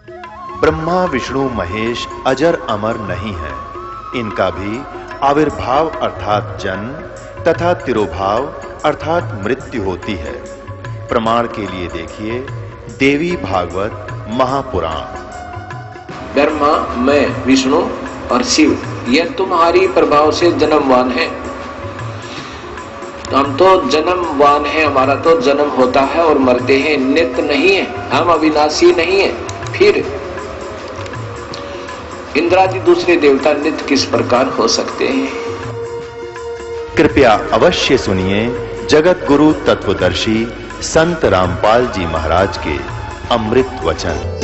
ब्रह्मा विष्णु महेश अजर अमर नहीं है, इनका भी आविर्भाव अर्थात जन्म तथा तिरोभाव अर्थात मृत्यु होती है। प्रमाण के लिए देखिए देवी भागवत महापुराण। ब्रह्मा, मैं, विष्णु और शिव ये तुम्हारी प्रभाव से जन्मवान है। हम तो जन्मवान है, हमारा तो जन्म होता है और मरते हैं, नित्य नहीं है, हम अविनाशी नहीं है। फिर इंद्रादि दूसरे देवता नित्य किस प्रकार हो सकते हैं? कृपया अवश्य सुनिए जगत गुरु तत्वदर्शी संत रामपाल जी महाराज के अमृत वचन।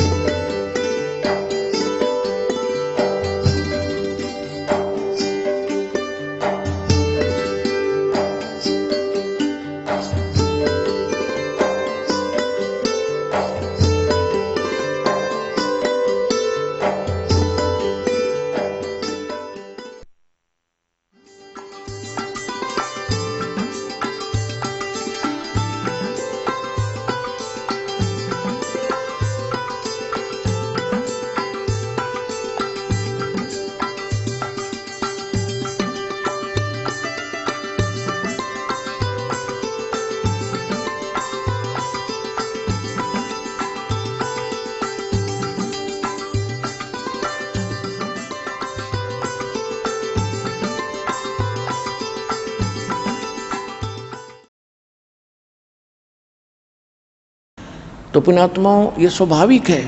तो पुण्यात्माओं, ये स्वाभाविक है।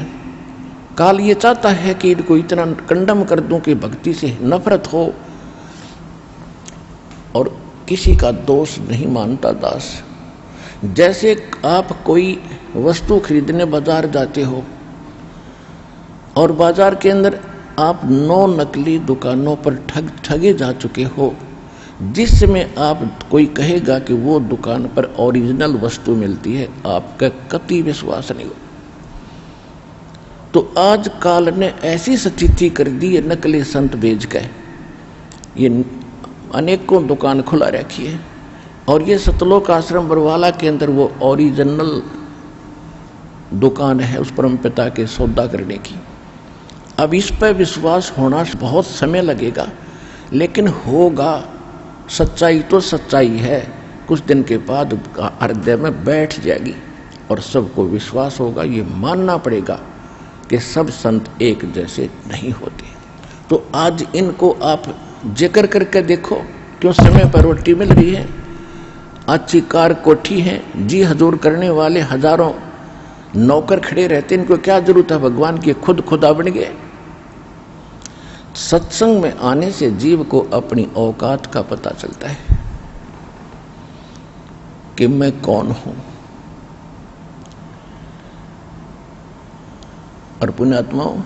काल ये चाहता है कि इनको इतना कंडम कर दूं कि भक्ति से नफरत हो, और किसी का दोष नहीं मानता दास। जैसे आप कोई वस्तु खरीदने बाजार जाते हो और बाजार के अंदर आप 9 नकली दुकानों पर ठगे जा चुके हो, जिस समय आप कोई कहेगा कि वो दुकान पर ओरिजिनल वस्तु मिलती है, आपका कतई विश्वास नहीं हो। तो आज काल ने ऐसी स्थिति कर दी है, नकली संत बेच गए। ये अनेकों दुकान खुला रखी है, और ये सतलोक आश्रम बरवाला के अंदर वो ओरिजिनल दुकान है उस परम पिता के सौदा करने की। अब इस पर विश्वास होना बहुत समय लगेगा, लेकिन होगा। सच्चाई तो सच्चाई है, कुछ दिन के बाद हृदय में बैठ जाएगी और सबको विश्वास होगा। ये मानना पड़ेगा कि सब संत एक जैसे नहीं होते। तो आज इनको आप जिक्र करके देखो, क्यों समय पर रोटी मिल रही है, अच्छी कार कोठी है, जी हजूर करने वाले हजारों नौकर खड़े रहते, इनको क्या जरूरत है भगवान की? खुद खुदा बन गए। सत्संग में आने से जीव को अपनी औकात का पता चलता है कि मैं कौन हूं। और पुण्यात्माओं,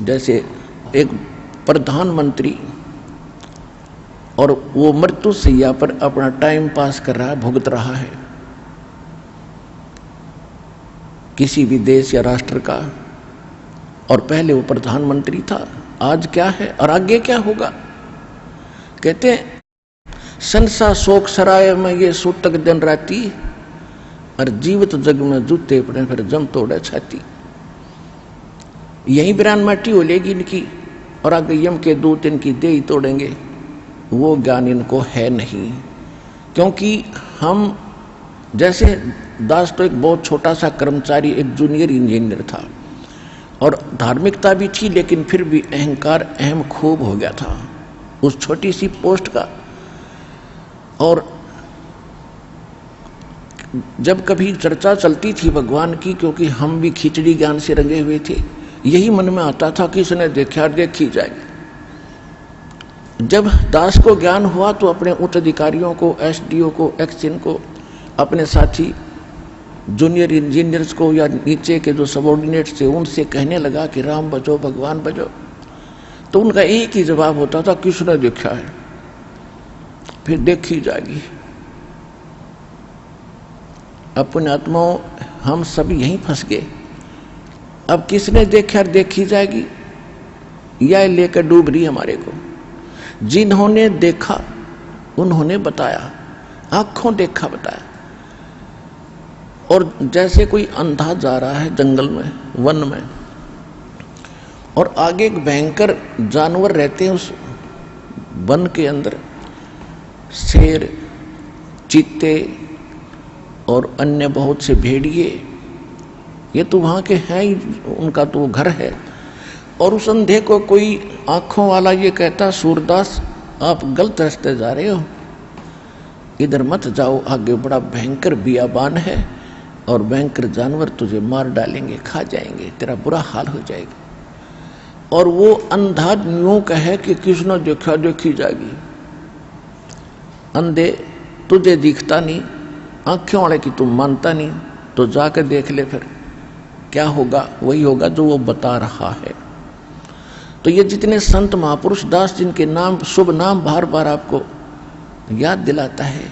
जैसे एक प्रधानमंत्री और वो मृत्यु शैया पर अपना टाइम पास कर रहा है, भुगत रहा है किसी भी देश या राष्ट्र का, और पहले वो प्रधानमंत्री था, आज क्या है और आगे क्या होगा? कहते हैं संसा शोक सराय में ये सूतक दिन राती, और जीवित जग में जूते पड़े फिर जम तोड़े छाती। यही बिरान माटी हो लेगी इनकी, और आगे यम के दूत इनकी देह तोड़ेंगे। वो ज्ञान इनको है नहीं, क्योंकि हम जैसे दास तो एक बहुत छोटा सा कर्मचारी, एक जूनियर इंजीनियर था, और धार्मिकता भी थी, लेकिन फिर भी अहंकार अहम खूब हो गया था उस छोटी सी पोस्ट का। और जब कभी चर्चा चलती थी भगवान की, क्योंकि हम भी खिचड़ी ज्ञान से रंगे हुए थे, यही मन में आता था कि इसने देखा देखी जाएगी। जब दास को ज्ञान हुआ तो अपने उच्च अधिकारियों को, एसडीओ को, एक्सिन को, अपने साथी जूनियर इंजीनियर्स को या नीचे के जो सबॉर्डिनेट्स थे उनसे कहने लगा कि राम बचो भगवान बचो। तो उनका एक ही जवाब होता था, किसने देखा है? फिर देखी जाएगी। अपने आत्माओं, हम सब यहीं फंस गए। अब किसने देखा देखी जाएगी, या लेकर डूब रही हमारे को। जिन्होंने देखा उन्होंने बताया, आंखों देखा बताया। और जैसे कोई अंधा जा रहा है जंगल में, वन में, और आगे एक भयंकर जानवर रहते हैं उस वन के अंदर, शेर, चीते और अन्य बहुत से भेड़िए, ये तो वहाँ के हैं ही, उनका तो घर है। और उस अंधे को कोई आंखों वाला ये कहता, सूरदास आप गलत रास्ते जा रहे हो, इधर मत जाओ, आगे बड़ा भयंकर बियाबान है और भयंकर जानवर तुझे मार डालेंगे, खा जाएंगे, तेरा बुरा हाल हो जाएगा। और वो अंधा यूं कहे कि किसने देखा देखी जाएगी। अंधे तुझे दिखता नहीं, आंखों वाले की तुम मानता नहीं, तो जाकर देख ले, फिर क्या होगा, वही होगा जो वो बता रहा है। तो ये जितने संत महापुरुष दास जिनके नाम, शुभ नाम बार बार आपको याद दिलाता है,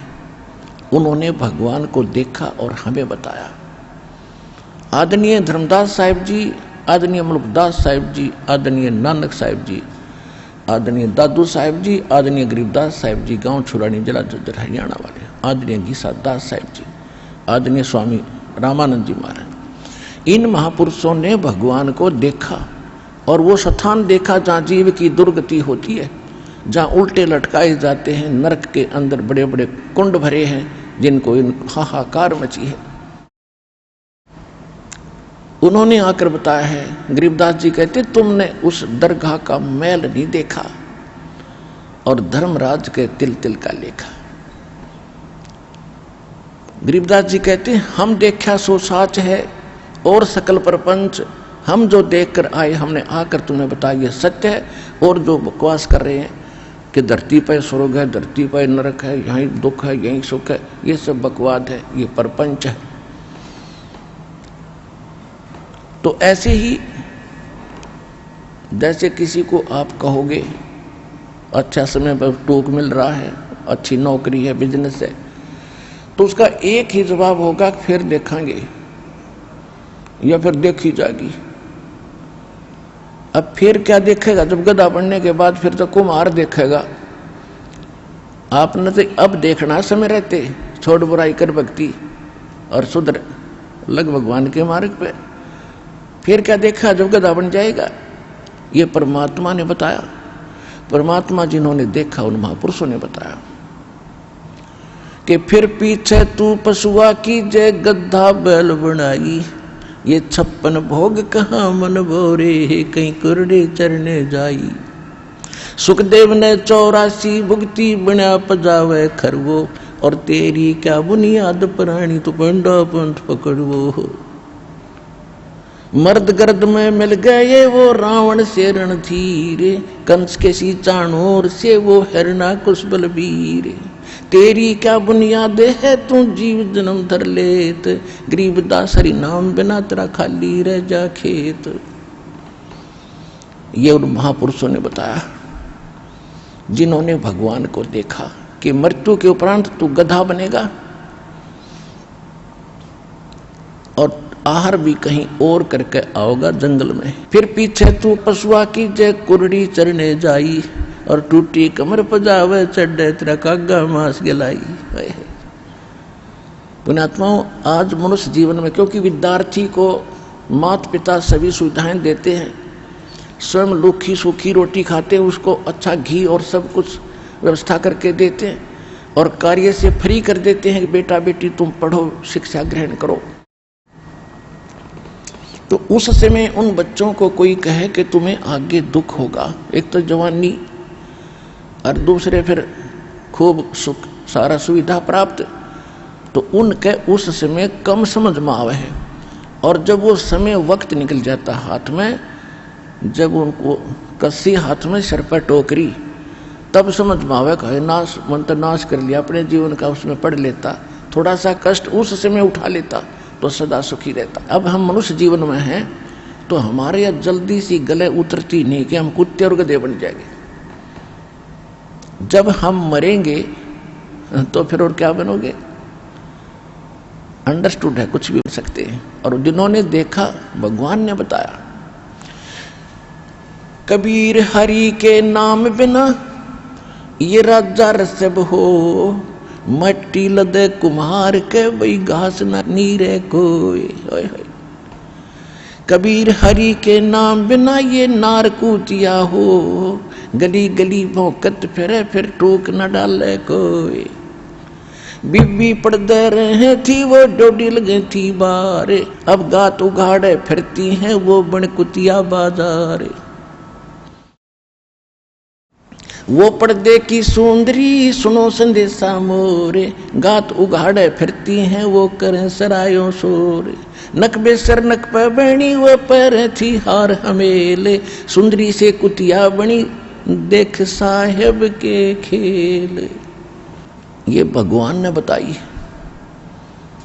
उन्होंने भगवान को देखा और हमें बताया। आदरणीय धर्मदास साहिब जी, आदरणीय मुल्कदास साहिब जी, आदरणीय नानक साहिब जी, आदरणीय दादू साहिब जी, आदरणीय गरीबदास साहिब जी, गांव छुरानी जिला जज्जर हरियाणा वाले, आदरणीय गीसा दास साहिब जी, आदरणीय स्वामी रामानंद जी महाराज, इन महापुरुषों ने भगवान को देखा। और वो स्थान देखा जहाँ जीव की दुर्गति होती है, जहाँ उल्टे लटकाए जाते हैं, नरक के अंदर बड़े बड़े कुंड भरे हैं जिनको हाहाकार मची है। उन्होंने आकर बताया है। गरीबदास जी कहते तुमने उस दरगाह का मैल नहीं देखा और धर्मराज के तिल तिल का लेखा। गरीबदास जी कहते हम देखा सो साच है और सकल प्रपंच, हम जो देखकर आए हमने आकर तुम्हें बताया ये सत्य है। और जो बकवास कर रहे हैं कि धरती पर स्वर्ग है, धरती पर नरक है, यहीं दुख है, यहीं सुख है, ये सब बकवाद है, ये प्रपंच है। तो ऐसे ही जैसे किसी को आप कहोगे अच्छा समय पर टोक मिल रहा है, अच्छी नौकरी है, बिजनेस है, तो उसका एक ही जवाब होगा फिर देखेंगे या फिर देखी जाएगी। अब फिर क्या देखेगा? जब गधा बनने के बाद फिर तो कुम्हार देखेगा। आपने तो अब देखना समय रहते, छोड़ बुराई कर भक्ति और सुधर लग भगवान के मार्ग पे। फिर क्या देखा जब गधा बन जाएगा? ये परमात्मा ने बताया। परमात्मा जिन्होंने देखा उन महापुरुषों ने बताया कि फिर पीछे तू पशुआ की जय गद्धा बैल बनाई, ये 56 भोग कहाँ मन भोरे, कहीं कुरडे चरने जाई। सुखदेव ने 84 भुगती बना पजावे खरवो, और तेरी क्या बुनियाद प्राणी तो पंडा पंथ पकड़वो। मर्द गर्द में मिल गए वो रावण से रणधीर, कंस के सी चाणोर से वो हिरणा कुश बलबीर। तेरी क्या बुनियाद है तू जीव जन्म धर लेत, गरीबदास हरि नाम बिना तेरा खाली रह जा खेत। ये उन महापुरुषों ने बताया जिन्होंने भगवान को देखा कि मृत्यु के उपरांत तू गधा बनेगा और आहार भी कहीं और करके आओगा जंगल में। फिर पीछे तू पशुआ की जय कुरड़ी चरने जाई, और टूटी कमर पजावे चढ़े तेरा कागा मांस गलाई। पुण्यात्माओं, आज मनुष्य जीवन में क्योंकि विद्यार्थी को माता पिता सभी सुविधाएं देते हैं, स्वयं लूखी सूखी रोटी खाते हैं, उसको अच्छा घी और सब कुछ व्यवस्था करके देते हैं और कार्य से फ्री कर देते हैं कि बेटा बेटी तुम पढ़ो, शिक्षा ग्रहण करो। तो उस समय उन बच्चों को कोई कहे कि तुम्हें आगे दुख होगा, एक तो जवानी और दूसरे फिर खूब सुख सारा सुविधा प्राप्त, तो उनके उस समय कम समझ में आवे है। और जब वो समय वक्त निकल जाता हाथ में, जब उनको कस्सी हाथ में सर पर टोकरी, तब समझ में आवे कहे नाश मंत्र नाश कर लिया अपने जीवन का, उसमें पढ़ लेता, थोड़ा सा कष्ट उस समय उठा लेता तो सदा सुखी रहता। अब हम मनुष्य जीवन में हैं तो हमारे यह जल्दी सी गले उतरती नहीं कि हम कुत्ते और गधे बन जाएंगे। जब हम मरेंगे तो फिर और क्या बनोगे? अंडरस्टूड है, कुछ भी बन सकते हैं। और जिन्होंने देखा भगवान ने बताया, कबीर हरि के नाम बिना ये राजा रसब हो, मट्टी लदे कुम्हार के वही घास न नीरे कोई। होय होय। कबीर हरि के नाम बिना ये नार कूचिया हो, गली गली भौंकत फिरे फिर टोक न डाले कोई। बीबी पड़दे रहे थी वो डोडी लगे थी बारे, अब गात उघाड़े फिरती हैं वो बन कुतिया बाजारे। वो पर्दे की सुंदरी सुनो संदेशा मोरे, गात उघाड़े फिरती हैं वो करें सरायों शोरे। नकबे सर नक पे बनी वो पैर थी हार हमेले, सुंदरी से कुतिया बनी देख साहेब के खेल। ये भगवान ने बताई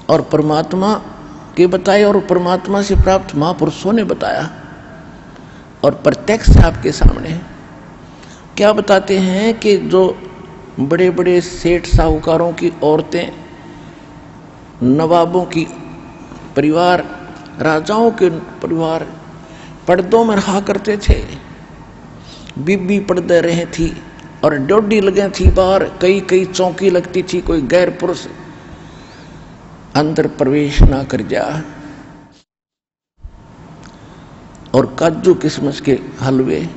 और परमात्मा के बताए और परमात्मा से प्राप्त महापुरुषों ने बताया और प्रत्यक्ष आपके सामने है। क्या बताते हैं कि जो बड़े बड़े सेठ साहूकारों की औरतें, नवाबों की परिवार, राजाओं के परिवार पर्दों में रहा करते थे। बीबी पर्दे रहे थी और डोडी लगे थी बाहर, कई कई चौकी लगती थी, कोई गैर पुरुष अंदर प्रवेश ना कर जा। और काजू किशमिश के हलवे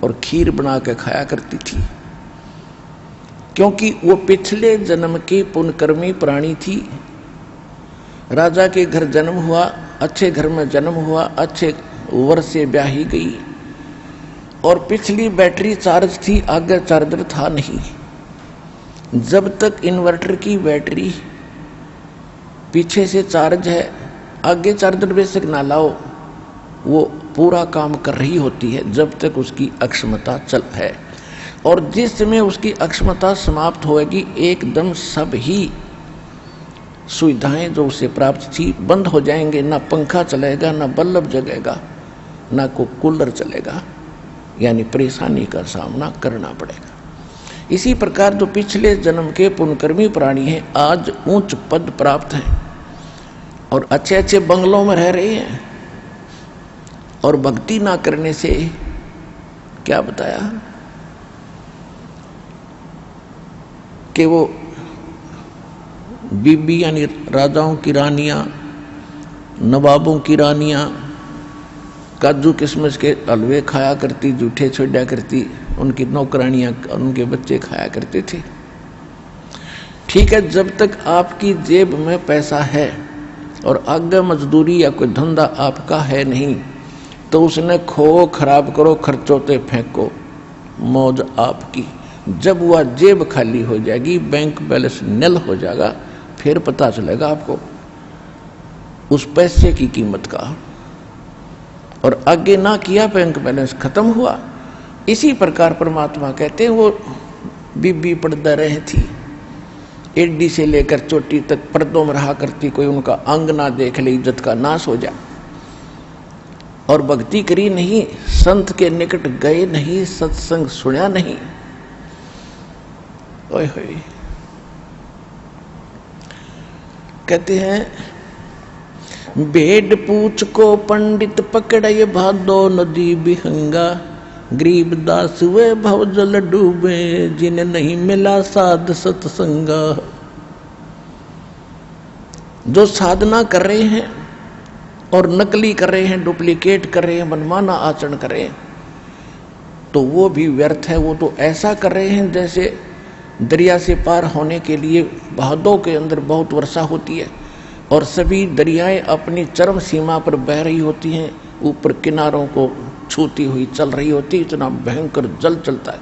और खीर बना के खाया करती थी, क्योंकि वो पिछले जन्म की पुण्यकर्मी प्राणी थी। राजा के घर जन्म हुआ, अच्छे घर में जन्म हुआ, अच्छे वर्ष से ब्याही गई और पिछली बैटरी चार्ज थी, आगे चार्जर था नहीं। जब तक इन्वर्टर की बैटरी पीछे से चार्ज है, आगे चार्जर बेशक ना लाओ, वो पूरा काम कर रही होती है जब तक उसकी अक्षमता चल है। और जिस समय उसकी अक्षमता समाप्त होगी, एकदम सब ही सुविधाएं जो उसे प्राप्त थी बंद हो जाएंगे। ना पंखा चलेगा, ना बल्ब जगेगा, ना को कूलर चलेगा, यानी परेशानी का सामना करना पड़ेगा। इसी प्रकार जो पिछले जन्म के पुण्यकर्मी प्राणी हैं, आज उच्च पद प्राप्त हैं और अच्छे अच्छे बंगलों में रह रहे हैं, और भक्ति ना करने से क्या बताया कि वो बीबी यानी राजाओं की रानियां, नवाबों की रानियां काजू किशमिश के हलवे खाया करती, जूठे छोड़ा करती, उनकी नौकरानियां, उनके बच्चे खाया करते थे। ठीक है, जब तक आपकी जेब में पैसा है और आगे मजदूरी या कोई धंधा आपका है नहीं, तो उसने खो खराब करो, खर्चोते फेंको, मौज आपकी। जब वह जेब खाली हो जाएगी, बैंक बैलेंस निल हो जाएगा, फिर पता चलेगा आपको उस पैसे की कीमत का। और आगे ना किया, बैंक बैलेंस खत्म हुआ। इसी प्रकार परमात्मा कहते हैं वो बीबी पर्दा रहे थी, एडी से लेकर चोटी तक पर्दों में रहा करती, कोई उनका अंग ना देख ले, इज्जत का नाश हो जाए। और भक्ति करी नहीं, संत के निकट गए नहीं, सत्संग सुना नहीं। ओए होए, कहते हैं भेड़ पूछ को पंडित पकड़े, भादो नदी बिहंगा, गरीब दास वे भव जल डूबे, जिन्हें नहीं मिला साध सत्संगा। जो साधना कर रहे हैं और नकली कर रहे हैं, डुप्लीकेट कर रहे हैं, मनमाना आचरण कर रहे हैं, तो वो भी व्यर्थ है। वो तो ऐसा कर रहे हैं जैसे दरिया से पार होने के लिए भादों के अंदर बहुत वर्षा होती है और सभी दरियाएं अपनी चरम सीमा पर बह रही होती हैं, ऊपर किनारों को छूती हुई चल रही होती, इतना भयंकर जल चलता है।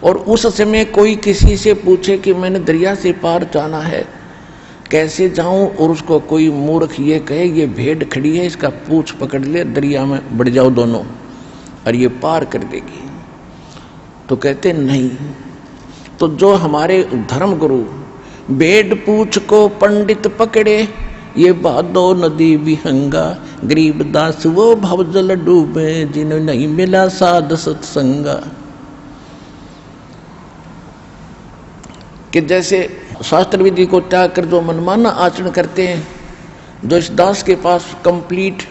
और उस समय कोई किसी से पूछे कि मैंने दरिया से पार जाना है, कैसे जाऊं, और उसको कोई मूर्ख ये कहे ये भेड़ खड़ी है, इसका पूंछ पकड़ ले, दरिया में बढ़ जाओ दोनों और ये पार कर देगी, तो कहते नहीं। तो जो हमारे धर्म गुरु भेड़ पूछ को पंडित पकड़े, ये भादो नदी विहंगा, गरीब दास वो भवजल डूबे, जिन्हें नहीं मिला साध सत्संगा। कि जैसे शास्त्र विधि को त्याग कर जो मनमाना आचरण करते हैं, जो इस दास के पास कंप्लीट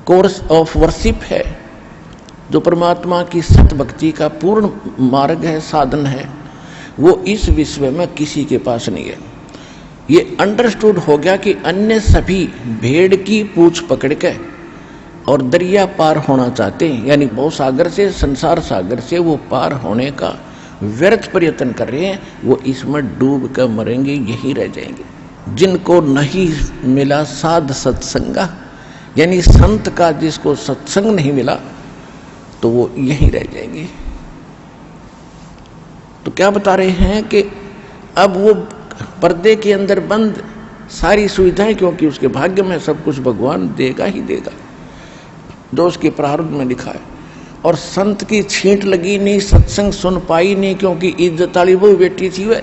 कोर्स ऑफ वर्शिप है, जो परमात्मा की सत भक्ति का पूर्ण मार्ग है, साधन है, वो इस विश्व में किसी के पास नहीं है। ये अंडरस्टूड हो गया कि अन्य सभी भेड़ की पूंछ पकड़ के और दरिया पार होना चाहते हैं, यानी भव सागर से, संसार सागर से वो पार होने का व्यर्थ प्रयत्न कर रहे हैं, वो इसमें डूब कर मरेंगे, यही रह जाएंगे। जिनको नहीं मिला साध सत्संगा, यानी संत का जिसको सत्संग नहीं मिला तो वो यहीं रह जाएंगे। तो क्या बता रहे हैं कि अब वो पर्दे के अंदर बंद सारी सुविधाएं, क्योंकि उसके भाग्य में सब कुछ भगवान देगा ही देगा जो उसके प्रारब्ध में लिखा है। और संत की छींट लगी नहीं, सत्संग सुन पाई नहीं, क्योंकि इज्जत वाली वो बेटी थी वह।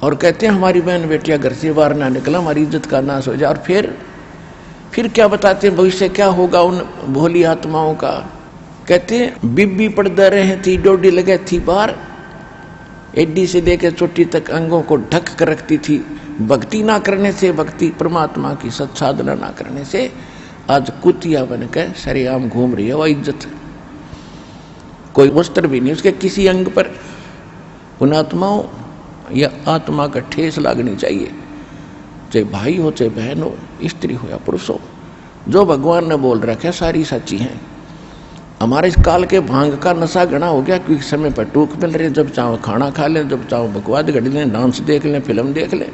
और कहते हैं हमारी बहन बेटियां घर से बाहर ना निकला, हमारी इज्जत का नाश हो जाए। और फिर क्या बताते हैं भविष्य क्या होगा उन भोली आत्माओं का। कहते हैं बिब्बी पड़दा रहे थी, डोडी लगे थी बाहर, एडी से लेकर चोटी तक अंगों को ढक कर रखती थी। भक्ति ना करने से, भक्ति परमात्मा की सत्साधना ना करने से आज कुतिया बनकर सरेआम घूम रही है। वह इज्जत, कोई वस्त्र भी नहीं उसके किसी अंग पर। उन आत्माओं या आत्मा का ठेस लागनी चाहिए, चाहे भाई हो, चाहे बहन हो, स्त्री हो या पुरुष हो। जो भगवान ने बोल रखा है सारी सच्ची हैं। हमारे इस काल के भांग का नशा घना हो गया, क्योंकि समय पर टूक मिल रहे, जब चाहो खाना खा लें, जब चाहो बकवाद घड़ लें, डांस देख लें, फिल्म देख लें।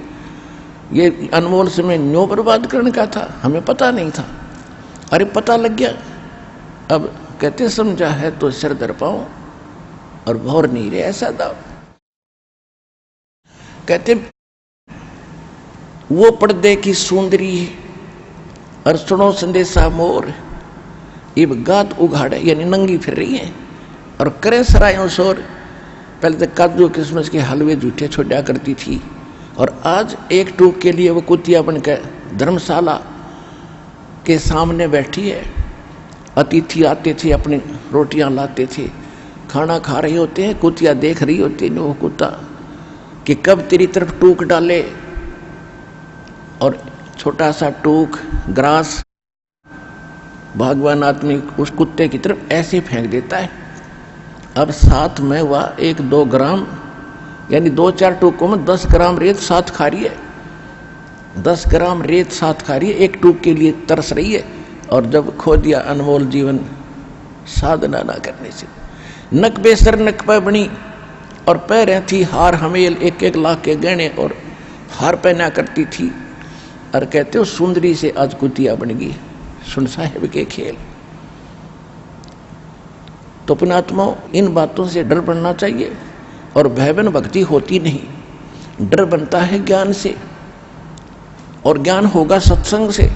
ये अनमोल समय न्यों बर्बाद करने का था, हमें पता नहीं था। अरे पता लग गया, अब कहते समझा है तो सिर दर पाओ और भौर नहीं रहे ऐसा दाव। कहते वो पर्दे की सुंदरी और सुनो संदेशा मोर, ये गात उघाड़े, यानी नंगी फिर रही है और करे सरायों शोर। पहले तक काजू किस्मस के हलवे जूठे छोड़ा करती थी, और आज एक टूक के लिए वो कुतिया बनकर धर्मशाला के सामने बैठी है। अतिथि आते थे, अपनी रोटियां लाते थे, खाना खा रहे होते हैं, कुतिया देख रही होती है वो कुत्ता कि कब तेरी तरफ टूक डाले। और छोटा सा टूक ग्रास भगवान आदमी उस कुत्ते की तरफ ऐसे फेंक देता है। अब साथ में वह 1-2 ग्राम, यानी 2-4 टूकों में 10 ग्राम रेत साथ खा रही है। 10 ग्राम रेत साथ खा रही है, एक टूक के लिए तरस रही है। और जब खो दिया अनमोल जीवन साधना ना करने से। नक बेसर नक पे बनी और पैरें थी हार हमेल, 1-1 लाख के गहने और हार पहना करती थी। और कहते हो सुंदरी से आज कुतिया बन गई, सुन साहेब के खेल। तो अपना आत्माओं इन बातों से डर बनना चाहिए। और भयवन भक्ति होती नहीं, डर बनता है ज्ञान से, और ज्ञान होगा सत्संग से।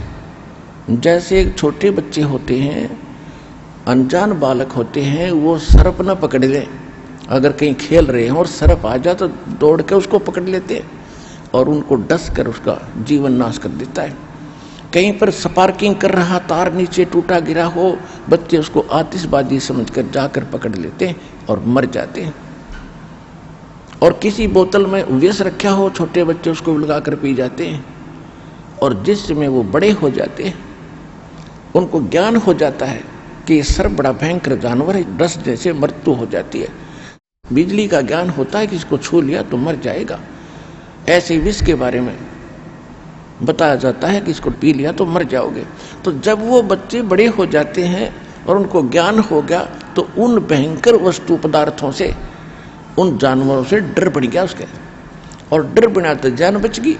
जैसे एक छोटे बच्चे होते हैं, अनजान बालक होते हैं, वो सर्प न पकड़ लें। अगर कहीं खेल रहे हैं और सर्प आ जाए तो दौड़ के उसको पकड़ लेते हैं और उनको डस कर उसका जीवन नाश कर देता है। कहीं पर स्पार्किंग कर रहा, तार नीचे टूटा गिरा हो, बच्चे उसको आतिशबाजी समझकर जाकर पकड़ लेते हैं और मर जाते हैं। और किसी बोतल में विष रखा हो, छोटे बच्चे उसको लगा कर पी जाते हैं। और जिसमें वो बड़े हो जाते हैं, उनको ज्ञान हो जाता है कि ये सर्प बड़ा भयंकर जानवर है, डस जैसे मृत्यु हो जाती है। बिजली का ज्ञान होता है कि इसको छू लिया तो मर जाएगा। ऐसे विष के बारे में बताया जाता है कि इसको पी लिया तो मर जाओगे। तो जब वो बच्चे बड़े हो जाते हैं और उनको ज्ञान हो गया, तो उन भयंकर वस्तु पदार्थों से, उन जानवरों से डर बढ़ गया उसके। और डर बिना तो जान बच गई,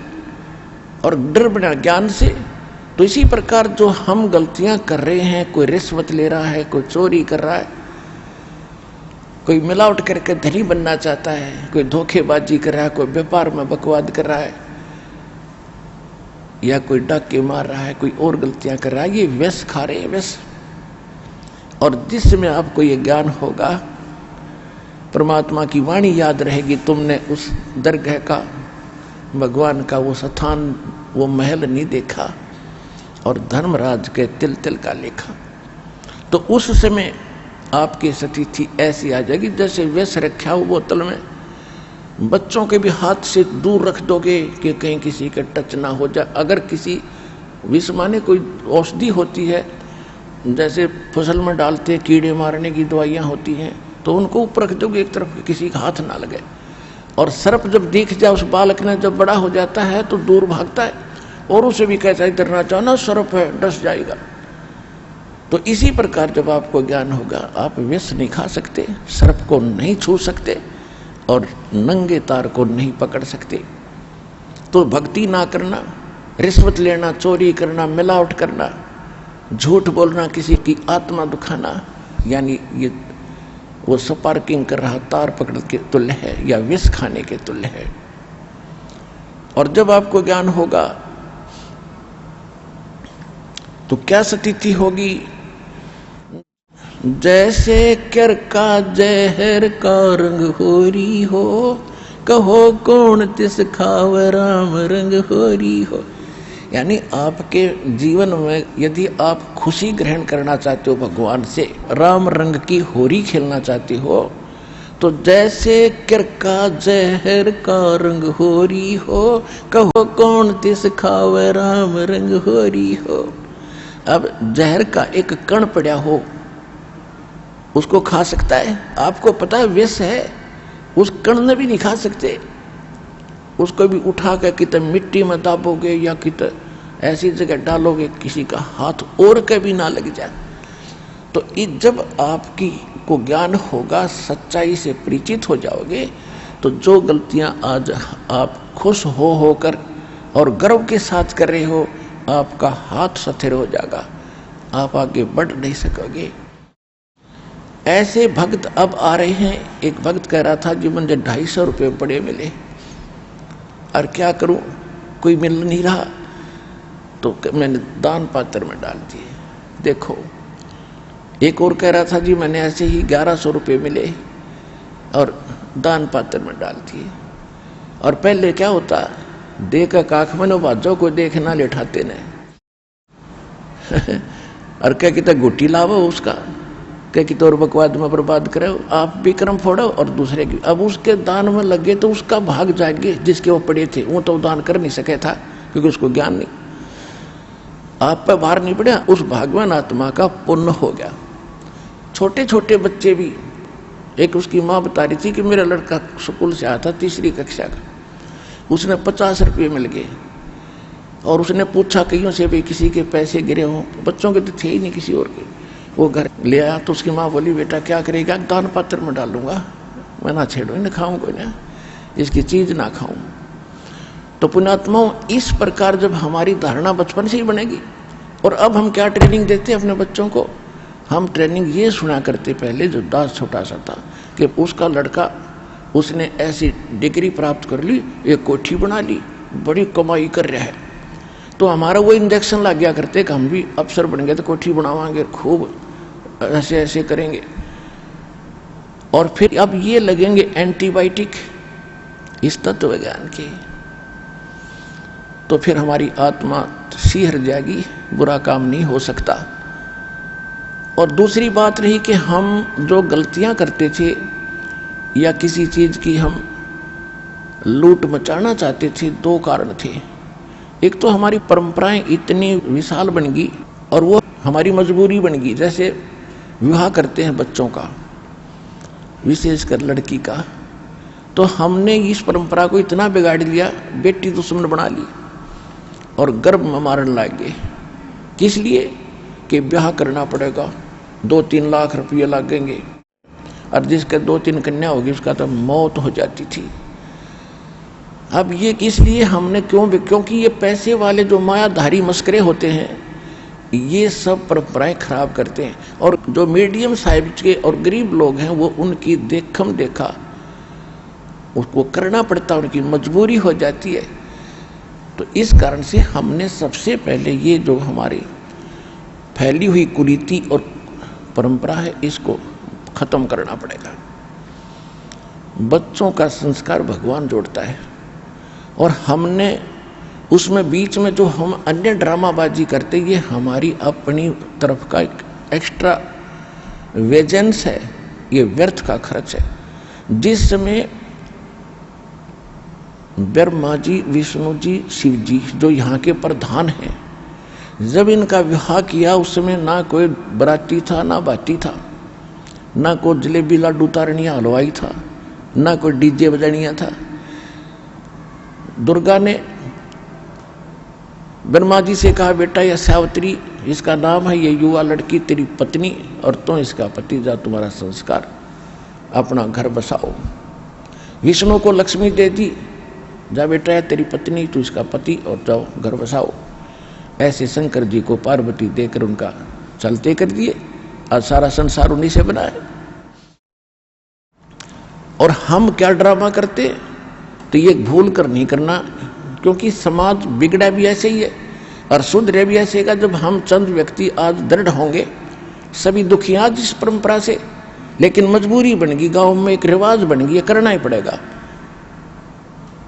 और डर बिना ज्ञान से। तो इसी प्रकार जो हम गलतियां कर रहे हैं, कोई रिश्वत ले रहा है, कोई चोरी कर रहा है, कोई मिलावट करके धनी बनना चाहता है, कोई धोखेबाजी कर रहा है, कोई व्यापार में बकवाद कर रहा है, या कोई डाके मार रहा है, कोई और गलतियां कर रहा है, ये व्यस खा रहे हैं, व्यस। और जिसमें आपको ये ज्ञान होगा, परमात्मा की वाणी याद रहेगी, तुमने उस दरगाह का, भगवान का वो स्थान, वो महल नहीं देखा और धर्मराज के तिल तिल का लेखा। तो उस समय आपकी स्थिति ऐसी आ जाएगी जैसे व्यस रखा हो बोतल में। बच्चों के भी हाथ से दूर रख दोगे कि कहीं किसी का टच ना हो जाए। अगर किसी विष माने कोई औषधि होती है, जैसे फसल में डालते कीड़े मारने की दवाइयाँ होती हैं, तो उनको ऊपर रख दोगे एक तरफ, किसी का हाथ ना लगे। और सर्प जब दिख जाए उस बालक ने, जब बड़ा हो जाता है तो दूर भागता है और उसे भी कहता है इधर ना जाना, सर्प है, डस जाएगा। तो इसी प्रकार जब आपको ज्ञान होगा, आप विष नहीं खा सकते, सर्प को नहीं छू सकते और नंगे तार को नहीं पकड़ सकते। तो भक्ति ना करना, रिश्वत लेना, चोरी करना, मिलावट करना, झूठ बोलना, किसी की आत्मा दुखाना, यानी ये वो स्पार्किंग कर रहा तार पकड़ के तुल्य है या विष खाने के तुल्य है। और जब आपको ज्ञान होगा तो क्या स्थिति होगी? जैसे कर का जहर का रंग होरी हो, कहो कौन तिस खाव राम रंग होरी हो। यानी आपके जीवन में यदि आप खुशी ग्रहण करना चाहते हो भगवान से, राम रंग की होरी खेलना चाहते हो, तो जैसे कर का जहर का रंग होरी हो, कहो कौन तिस खाव राम रंग होरी हो। अब जहर का एक कण पड़ा हो, उसको खा सकता है? आपको पता है विष है, उस कण ने भी नहीं खा सकते। उसको भी उठा के कितने मिट्टी में दाबोगे या कितने ऐसी जगह डालोगे किसी का हाथ और के भी ना लग जाए। तो जब आपकी को ज्ञान होगा, सच्चाई से परिचित हो जाओगे, तो जो गलतियां आज आप खुश होकर और गर्व के साथ कर रहे हो, आपका हाथ सथिर हो जाएगा, आप आगे बढ़ नहीं सकोगे। ऐसे भक्त अब आ रहे हैं। एक भक्त कह रहा था जी मुझे 250 रुपये बड़े मिले और क्या करूं, कोई मिल नहीं रहा, तो मैंने दान पात्र में डाल दिए। देखो, एक और कह रहा था जी मैंने ऐसे ही 1100 रुपये मिले और दान पात्र में डाल दिए। और पहले क्या होता, देखा काख में बाजो को देखना लेठाते ने और क्या कहता गुट्टी लावो उसका, क्या कि तौर बकवाद में बर्बाद करे, आप भी कर्म फोड़ो और दूसरे की। अब उसके दान में लगे तो उसका भाग जाएंगे, जिसके वो पड़े थे वो तो दान कर नहीं सके था क्योंकि उसको ज्ञान नहीं, आप पे भार नहीं पड़ा, उस भागवान आत्मा का पुण्य हो गया। छोटे छोटे बच्चे भी, एक उसकी माँ बता रही थी कि मेरा लड़का स्कूल से आया था 3री कक्षा का, उसने 50 रुपये मिल गए और उसने पूछा कईयों से भी किसी के पैसे गिरे हों, बच्चों के तो थे ही नहीं किसी और के। वो घर ले आया तो उसकी माँ बोली बेटा क्या करेगा, दान पात्र में डालूंगा, मैं ना छेड़ू ना खाऊं, कोई ना इसकी चीज ना खाऊं। तो पुण्यात्माओं, इस प्रकार जब हमारी धारणा बचपन से ही बनेगी। और अब हम क्या ट्रेनिंग देते हैं अपने बच्चों को, हम ट्रेनिंग ये सुना करते पहले जो दास छोटा सा था कि उसका लड़का उसने ऐसी डिग्री प्राप्त कर ली, एक कोठी बना ली, बड़ी कमाई कर रहा है, तो हमारा वो इंजेक्शन लग गया करते कि हम भी अफसर बन गए तो कोठी बनावाएंगे, खूब ऐसे ऐसे करेंगे। और फिर अब ये लगेंगे एंटीबायोटिक इस तत्व ज्ञान के, तो फिर हमारी आत्मा सिहर जाएगी, बुरा काम नहीं हो सकता। और दूसरी बात रही कि हम जो गलतियां करते थे या किसी चीज की हम लूट मचाना चाहते थे, 2 कारण थे। एक तो हमारी परंपराएं इतनी विशाल बन गई और वो हमारी मजबूरी बन गई। जैसे विवाह करते हैं बच्चों का, विशेषकर लड़की का, तो हमने इस परंपरा को इतना बिगाड़ लिया, बेटी दुश्मन बना ली और गर्भ में मारने लगे। किस लिए कि ब्याह करना पड़ेगा, 2-3 लाख रुपये लगेंगे, और जिसके 2-3 कन्या होगी उसका तो मौत हो जाती थी। अब ये किस लिए हमने क्योंकि ये पैसे वाले जो मायाधारी मस्करे होते हैं, ये सब परंपराएं खराब करते हैं। और जो मीडियम साइज के और गरीब लोग हैं वो उनकी देखम देखा उसको करना पड़ता, उनकी मजबूरी हो जाती है। तो इस कारण से हमने सबसे पहले ये जो हमारी फैली हुई कुरीति और परंपरा है, इसको खत्म करना पड़ेगा। बच्चों का संस्कार भगवान जोड़ता है और हमने उसमें बीच में जो हम अन्य ड्रामाबाजी करते, ये हमारी अपनी तरफ का एक एक्स्ट्रा वेजेंस है, ये व्यर्थ का खर्च है। जिस समय ब्रह्मा जी, विष्णु जी, शिव जी जो यहाँ के प्रधान हैं, जब इनका विवाह किया उस समय ना कोई बराती था ना बाती था, ना कोई जलेबी लाडू तारनिया हलवाई था, ना कोई डीजे बजानिया था। दुर्गा ने ब्रह्मा जी से कहा, बेटा यह सावित्री इसका नाम है, ये युवा लड़की तेरी पत्नी और तुम इसका पति, जा तुम्हारा संस्कार, अपना घर बसाओ। विष्णु को लक्ष्मी दे दी, जा बेटा है तेरी पत्नी, तू इसका पति और जाओ घर बसाओ। ऐसे शंकर जी को पार्वती देकर उनका चलते कर दिए। आज सारा संसार उन्हीं से बना है। और हम क्या ड्रामा करते, तो ये भूल कर नहीं करना, क्योंकि समाज बिगड़ा भी ऐसे ही है और सुधरे भी ऐसे का। जब हम चंद व्यक्ति आज दृढ़ होंगे, सभी दुखी आज इस परंपरा से, लेकिन मजबूरी बन गई, गांव में एक रिवाज बन गई, करना ही पड़ेगा।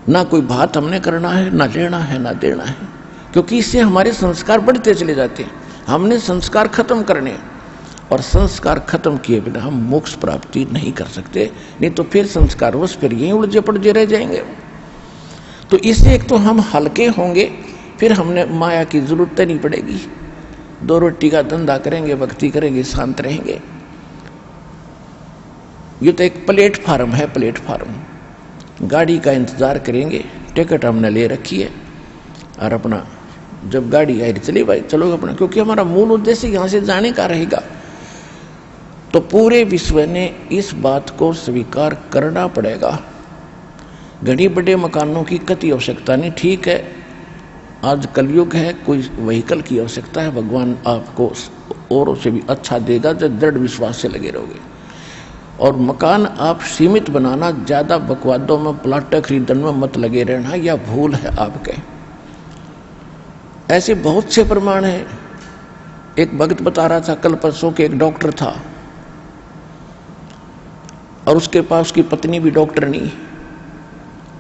ना कोई बात हमने करना है, ना लेना है, ना देना है, क्योंकि इससे हमारे संस्कार बढ़ते चले जाते हैं। हमने संस्कार खत्म करने, और संस्कार खत्म किए बिना हम मोक्ष प्राप्ति नहीं कर सकते, नहीं तो फिर संस्कार बस फिर यहीं उलझे पड़जे रह जाएंगे। तो इससे एक तो हम हल्के होंगे, फिर हमने माया की जरूरत नहीं पड़ेगी, 2 रोटी का धंधा करेंगे, भक्ति करेंगे, शांत रहेंगे। ये तो एक प्लेटफार्म है, प्लेटफार्म। गाड़ी का इंतजार करेंगे, टिकट हमने ले रखी है, और अपना जब गाड़ी आई चली भाई चलो अपना, क्योंकि हमारा मूल उद्देश्य यहाँ से जाने का रहेगा। तो पूरे विश्व ने इस बात को स्वीकार करना पड़ेगा। घड़ी बड़े मकानों की कति आवश्यकता नहीं, ठीक है आज कलयुग है, कोई व्हीकल की आवश्यकता है, भगवान आपको औरों से भी अच्छा देगा जब दृढ़ विश्वास से लगे रहोगे। और मकान आप सीमित बनाना, ज्यादा बकवादों में प्लाट खरीदने में मत लगे रहना, यह भूल है आपके। ऐसे बहुत से प्रमाण हैं। एक भक्त बता रहा था कल परसों के, एक डॉक्टर था और उसके पास उसकी पत्नी भी डॉक्टर नहीं,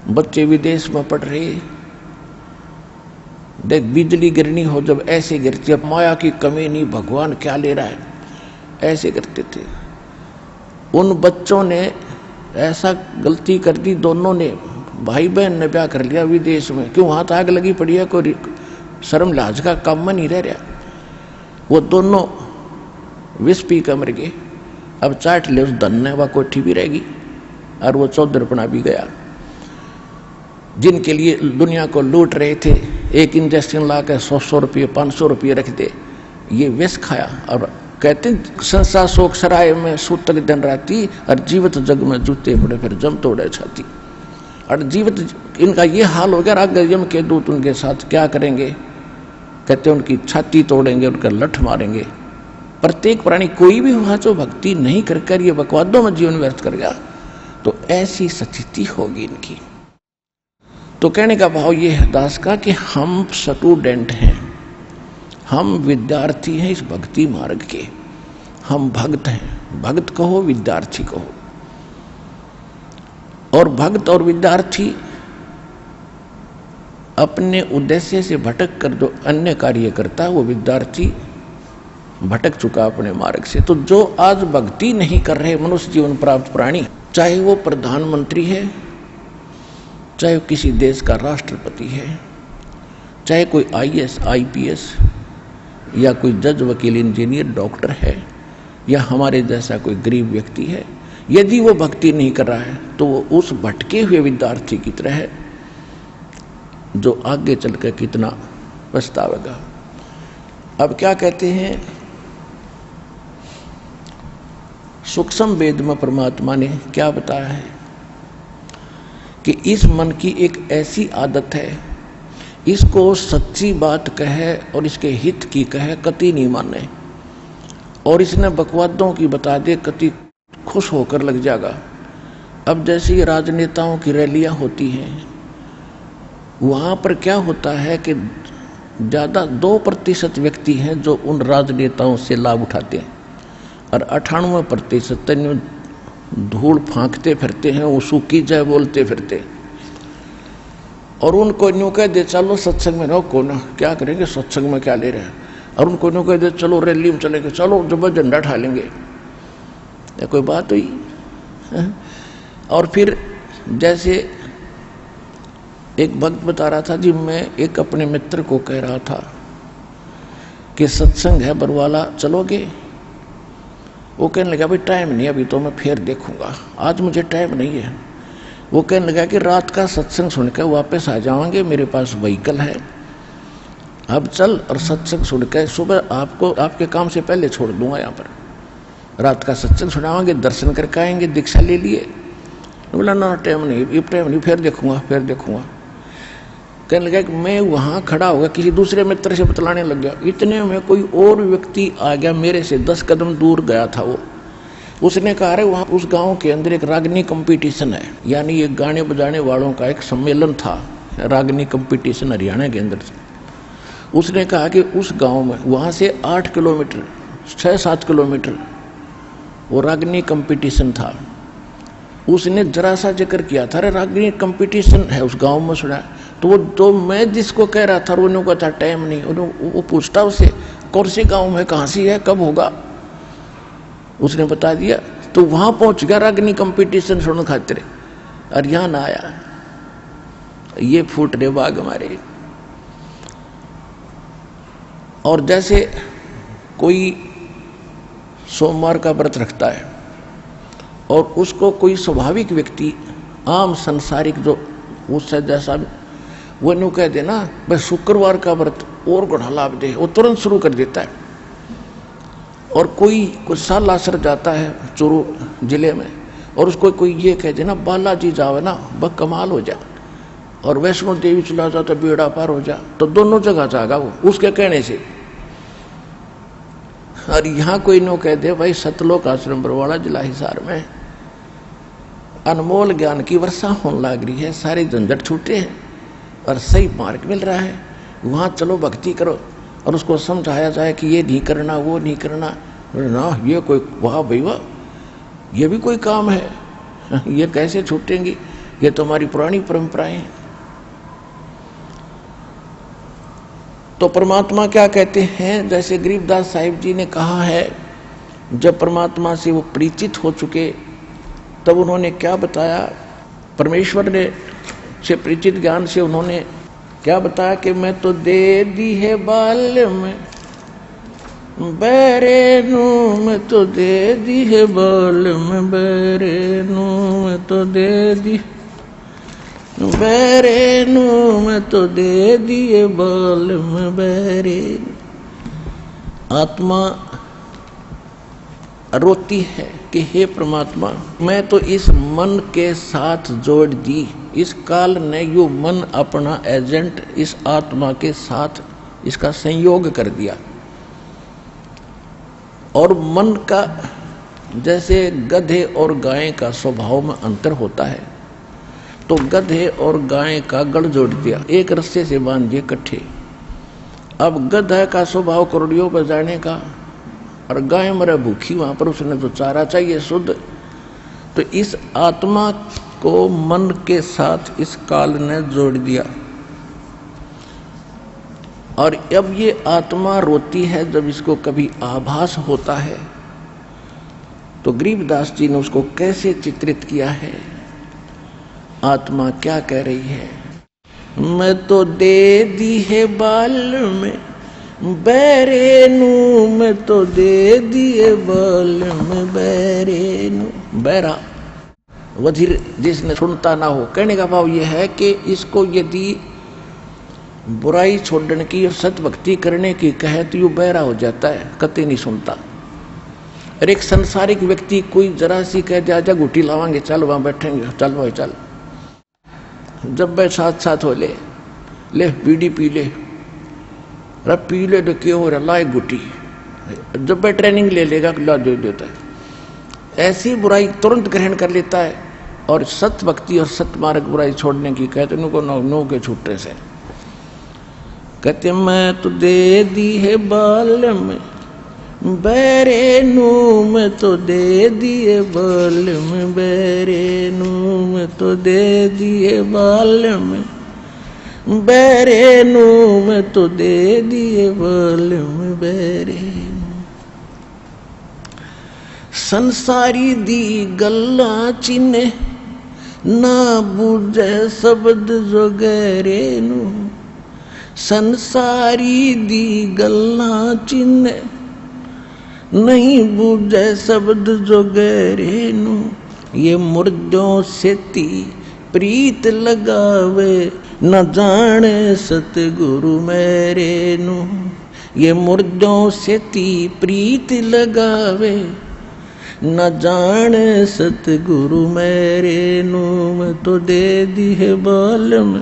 बच्चे विदेश में पढ़ रहे। देख बिजली गिरनी हो जब ऐसे गिरती, अब माया की कमी नहीं, भगवान क्या ले रहा है, ऐसे करते थे। उन बच्चों ने ऐसा गलती कर दी, दोनों ने, भाई बहन ने ब्याह कर लिया विदेश में, क्यों वहां तो आग लगी पड़ी है, कोई शर्म लाज का काम में नहीं रह रहा। वो दोनों विष पी कर मर गए। अब चाट ले उस धन ने, वह कोठी भी रहेगी और वो चौधरपना भी गया। जिनके लिए दुनिया को लूट रहे थे, एक इंजेक्शन ला के 100 रुपये 500 रुपये रख दे, ये विष खाया। और कहते संसार शोक सराय में सूतक दिन राती, और जीवित जग में जूते पड़े फिर जम तोड़े छाती। और जीवित इनका ये हाल हो गया, आगे यम के दूत उनके साथ क्या करेंगे, कहते उनकी छाती तोड़ेंगे, उनका लठ मारेंगे। प्रत्येक प्राणी कोई भी हुआ जो भक्ति नहीं कर ये बकवादों में जीवन व्यर्थ कर गया, तो ऐसी स्थिति होगी इनकी। तो कहने का भाव ये है दास का कि हम स्टूडेंट हैं, हम विद्यार्थी हैं इस भक्ति मार्ग के, हम भक्त हैं, भक्त कहो विद्यार्थी कहो। और भक्त और विद्यार्थी अपने उद्देश्य से भटक कर जो अन्य कार्य करता है, वो विद्यार्थी भटक चुका अपने मार्ग से। तो जो आज भक्ति नहीं कर रहे मनुष्य जीवन प्राप्त प्राणी, चाहे वो प्रधानमंत्री है, चाहे किसी देश का राष्ट्रपति है, चाहे कोई IAS IPS या कोई जज वकील इंजीनियर डॉक्टर है, या हमारे जैसा कोई गरीब व्यक्ति है, यदि वो भक्ति नहीं कर रहा है तो वो उस भटके हुए विद्यार्थी की तरह है जो आगे चलकर कितना पछतावेगा। अब क्या कहते हैं, सूक्ष्म वेद में परमात्मा ने क्या बताया है कि इस मन की एक ऐसी आदत है, इसको सच्ची बात कहे और इसके हित की कहे कति नहीं माने, और इसने बकवादों की बता दे कति खुश होकर लग जाएगा। अब जैसे राजनेताओं की रैलियां होती हैं, वहां पर क्या होता है कि ज़्यादा 2% व्यक्ति हैं जो उन राजनेताओं से लाभ उठाते हैं, और 98% धूल फांकते फिरते हैं, वो सूखी जय बोलते फिरते। और उनको न्यू कह दे चलो सत्संग में रहो, को ना क्या करेंगे, सत्संग में क्या ले रहे हैं। और उनको न्यू कह दे चलो रैली में चलेंगे, चलो जब झंडा उठा लेंगे, या कोई बात हुई। और फिर जैसे एक भक्त बता रहा था जी, मैं एक अपने मित्र को कह रहा था कि सत्संग है बरवाला चलोगे। वो कहने लगा भाई टाइम नहीं, अभी तो मैं फिर देखूंगा, आज मुझे टाइम नहीं है। वो कहने लगा कि रात का सत्संग सुनकर वापस आ जाएंगे, मेरे पास व्हीकल है, अब चल और सत्संग सुनकर सुबह आपको आपके काम से पहले छोड़ दूंगा यहाँ पर, रात का सत्संग सुनावांगे, दर्शन करके आएंगे, दीक्षा ले लिए। बोला ना टाइम नहीं, ये टाइम नहीं, फिर देखूंगा फिर देखूंगा। कहने लगा कि मैं वहाँ खड़ा होगा, किसी दूसरे मित्र से बतलाने लग गया। इतने में कोई और व्यक्ति आ गया, मेरे से 10 कदम दूर गया था वो। उसने कहा अरे वहाँ उस गांव के अंदर एक रागनी कंपटीशन है, यानी ये गाने बजाने वालों का एक सम्मेलन था, रागनी कंपटीशन हरियाणा के अंदर से। उसने कहा कि उस गांव में वहाँ से 8 किलोमीटर 6-7 किलोमीटर वो रागनी कंपटीशन था। उसने जरा सा जिक्र किया था, अरे रागनी कंपटीशन है उस गांव में, सुना। तो मैं जिसको कह रहा था उन्होंने कहा था टाइम नहीं। वो पूछता उससे कौन से गांव में, कहाँ से है, कब होगा, उसने बता दिया। तो वहां पहुंच गया रागनी कंपटीशन सुनने खातिर, और यहाँ ना आया। ये फूट रहे बाग हमारे। और जैसे कोई सोमवार का व्रत रखता है और उसको कोई स्वाभाविक व्यक्ति आम संसारिक जो उससे जैसा वो न्यू कह देना भाई शुक्रवार का व्रत और गुणा लाभ दे, वो तुरंत शुरू कर देता है। और कोई कुछ साल आसर जाता है चूरू जिले में और उसको कोई ये कह देना बालाजी जावे ना बस कमाल हो जा, और वैष्णो देवी चला जा तो बेड़ा पार हो जा, तो दोनों जगह जाएगा वो उसके कहने से। और यहाँ कोई नो कह दे भाई सतलोक आश्रम बरवाड़ा जिला हिसार में अनमोल ज्ञान की वर्षा होने लग रही है, सारे झंझट छूटे हैं और सही मार्ग मिल रहा है, वहाँ चलो भक्ति करो। और उसको समझाया जाए कि ये नहीं करना वो नहीं करना ना, ये कोई वाह भाई वाह, ये भी कोई काम है, ये कैसे छूटेंगी, ये तो हमारी पुरानी परंपराएं हैं। तो परमात्मा क्या कहते हैं, जैसे गरीबदास साहिब जी ने कहा है, जब परमात्मा से वो परिचित हो चुके तब उन्होंने क्या बताया, परमेश्वर ने से परिचित ज्ञान से उन्होंने क्या बताया कि मैं तो दे दी है बाल में बैरे नू, मैं तो दे दी है बाल में बैरे नू, मैं तो दे दी बैरे नू, मैं तो दे दिए बाल में बैरे। आत्मा रोती है कि हे परमात्मा मैं तो इस मन के साथ जोड़ दी, इस काल ने यो मन अपना एजेंट इस आत्मा के साथ इसका संयोग कर दिया। और मन का जैसे गधे और गाय का स्वभाव में अंतर होता है, तो गधे और गाय का गढ़ जोड़ दिया, एक रस्से से बांध दिए इकट्ठे। अब गधा का स्वभाव करोड़ियों पर जाने का और गाय मरे भूखी, वहां पर उसने तो चारा चाहिए शुद्ध। तो इस आत्मा को मन के साथ इस काल ने जोड़ दिया। और अब ये आत्मा रोती है जब इसको कभी आभास होता है। तो गरीबदास जी ने उसको कैसे चित्रित किया है, आत्मा क्या कह रही है, मैं तो दे दी है बाल में बैरे नू, मैं तो दे दिए बाल में बैरे नू। बैरा वजीर जिसने सुनता ना हो, कहने का भाव यह है कि इसको यदि बुराई छोड़ने की और सत भक्ति करने की कहे तो यू बहरा हो जाता है, कतई नहीं सुनता। और एक संसारिक व्यक्ति कोई जरा सी कह दे आजा घुटी लावांगे, चल वहां बैठेंगे, चल भाई चल, जब वे साथ साथ हो ले बीड़ी पी ले, अरे पी ले तो क्यों हो रहा, ला एक घुटी, जब वे ट्रेनिंग ले लेगा ला दे देता है। ऐसी बुराई तुरंत ग्रहण कर लेता है। और सत भक्ति और सत मार्ग बुराई छोड़ने की कहते उनको नो के छूटने से कहते मैं तो दे दी है बाल में बैरे नू, मैं तो दे दिए बाल में बैरे नू, मैं तो दे दिए बाल में बैरे नू, मैं तो दे दिए बाल में बैरे नू। संसारी दी गल्ला चिन्हे ना बूझे शब्द जो गहरे नू, संसारी दी गल्ला चिन्हे नहीं बूझे शब्द जो गहरे नू, ये मुर्दों से ती प्रीत लगावे, न जाने सतगुरु मेरे नू। ये मुर्दों से ती प्रीत लगावे, न जाने सतगुरु मेरे नू। मैं तो दे दी है बालम